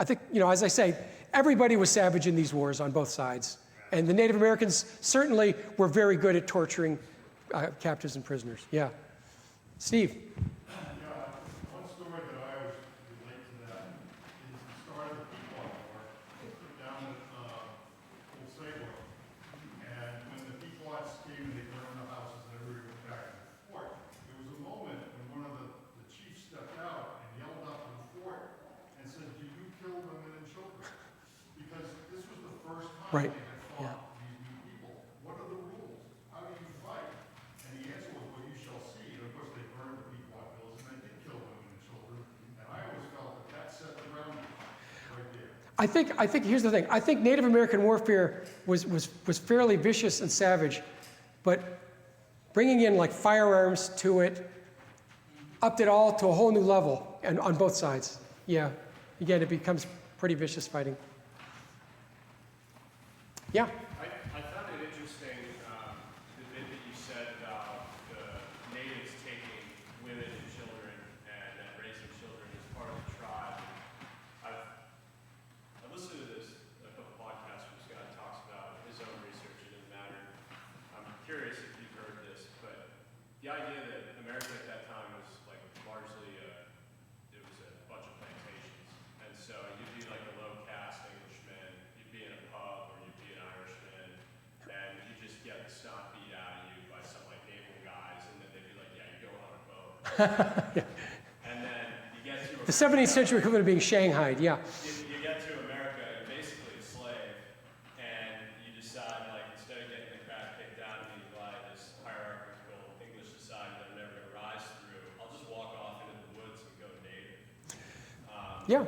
think, as I say, everybody was savage in these wars on both sides. And the Native Americans certainly were very good at torturing captives and prisoners. Yeah. Steve? One story that I always relate to that is the start of the Pequot War down at Old Saybrook. And when the Pequots came and they burned the houses and everybody went back to the fort, there was a moment when one of the chiefs stepped out and yelled up to the fort and said, "Do you kill women and children?" Because this was the first time Right. they had fought these new people. What are the rules? How do you fight? And the answer was, "Well, you shall see." And of course, they burned the Pequot villas and they did kill women and children. And I always felt that that set the groundwork right there. I think here's the thing. I think Native American warfare was fairly vicious and savage, but bringing in like firearms to it upped it all to a whole new level, and on both sides. Yeah. Again, it becomes pretty vicious fighting. Yeah. I found it interesting, the bit that you said about the natives taking women and children and raising children as part of the tribe. I've listened to a couple podcasts where this guy talks about his own research. It doesn't matter. I'm curious if you've heard this, but the idea that America at that time was like largely it was a bunch of plantations, and so you'd be like a low caste Englishman, you'd be in a pub, or you'd be an Irishman, and you just get the snot beat out of you by some like naval guys, and then they'd be like, "Yeah, you're going on a boat." And then you get to The 17th century equivalent of being shanghaied. Yeah. you get to America, you're basically a slave, and you decide, like, instead of getting the crap kicked out of me by this hierarchical English society that I'm never going to rise through, I'll just walk off into the woods and go native. Yeah,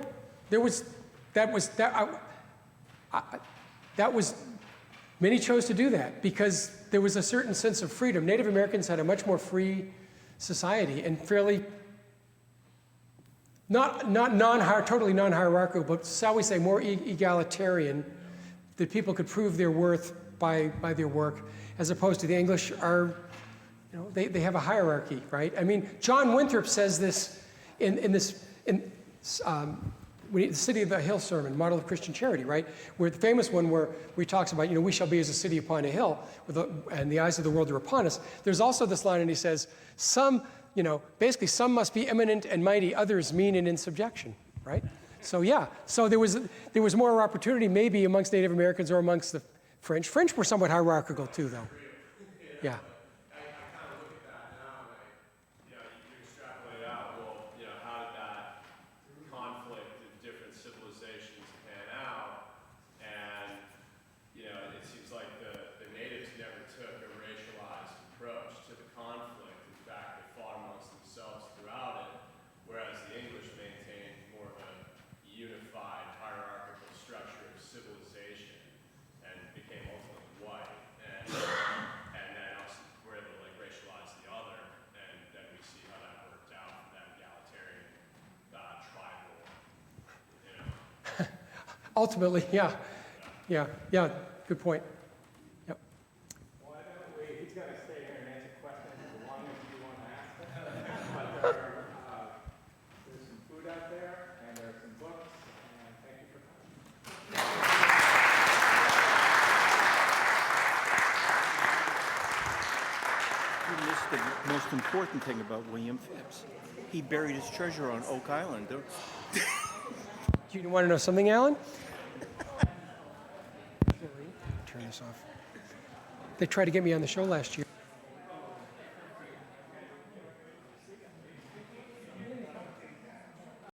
many chose to do that because there was a certain sense of freedom. Native Americans had a much more free society and fairly, totally non-hierarchical, but shall we say more egalitarian, that people could prove their worth by their work, as opposed to the English are, they have a hierarchy, right? I mean, John Winthrop says this in the City of the Hill sermon, Model of Christian Charity, right? Where the famous one where he talks about, we shall be as a city upon a hill, and the eyes of the world are upon us. There's also this line, and he says, basically some must be eminent and mighty, others mean and in subjection, right? So yeah, so there was more opportunity maybe amongst Native Americans or amongst the French. French were somewhat hierarchical too, though. Yeah. I kind of look at that now, and you extrapolate out, well, how did that conflict of different civilizations pan out? And, it seems like the natives never took a racialized approach to the conflict. In fact, they fought amongst themselves throughout it, whereas the English maintained more of a unified hierarchical structure of civilization and became ultimately white. And then also we're able to racialize the other, and then we see how that worked out for that egalitarian tribal, Ultimately, yeah. Good point. Yep. Why don't we, he's going to stay here and answer questions as long as you want to ask them. But there's some food out there, and there's some books, and thank you for coming. You missed the most important thing about William Phipps. He buried his treasure on Oak Island. Do you want to know something, Alan? Turn this off. They tried to get me on the show last year.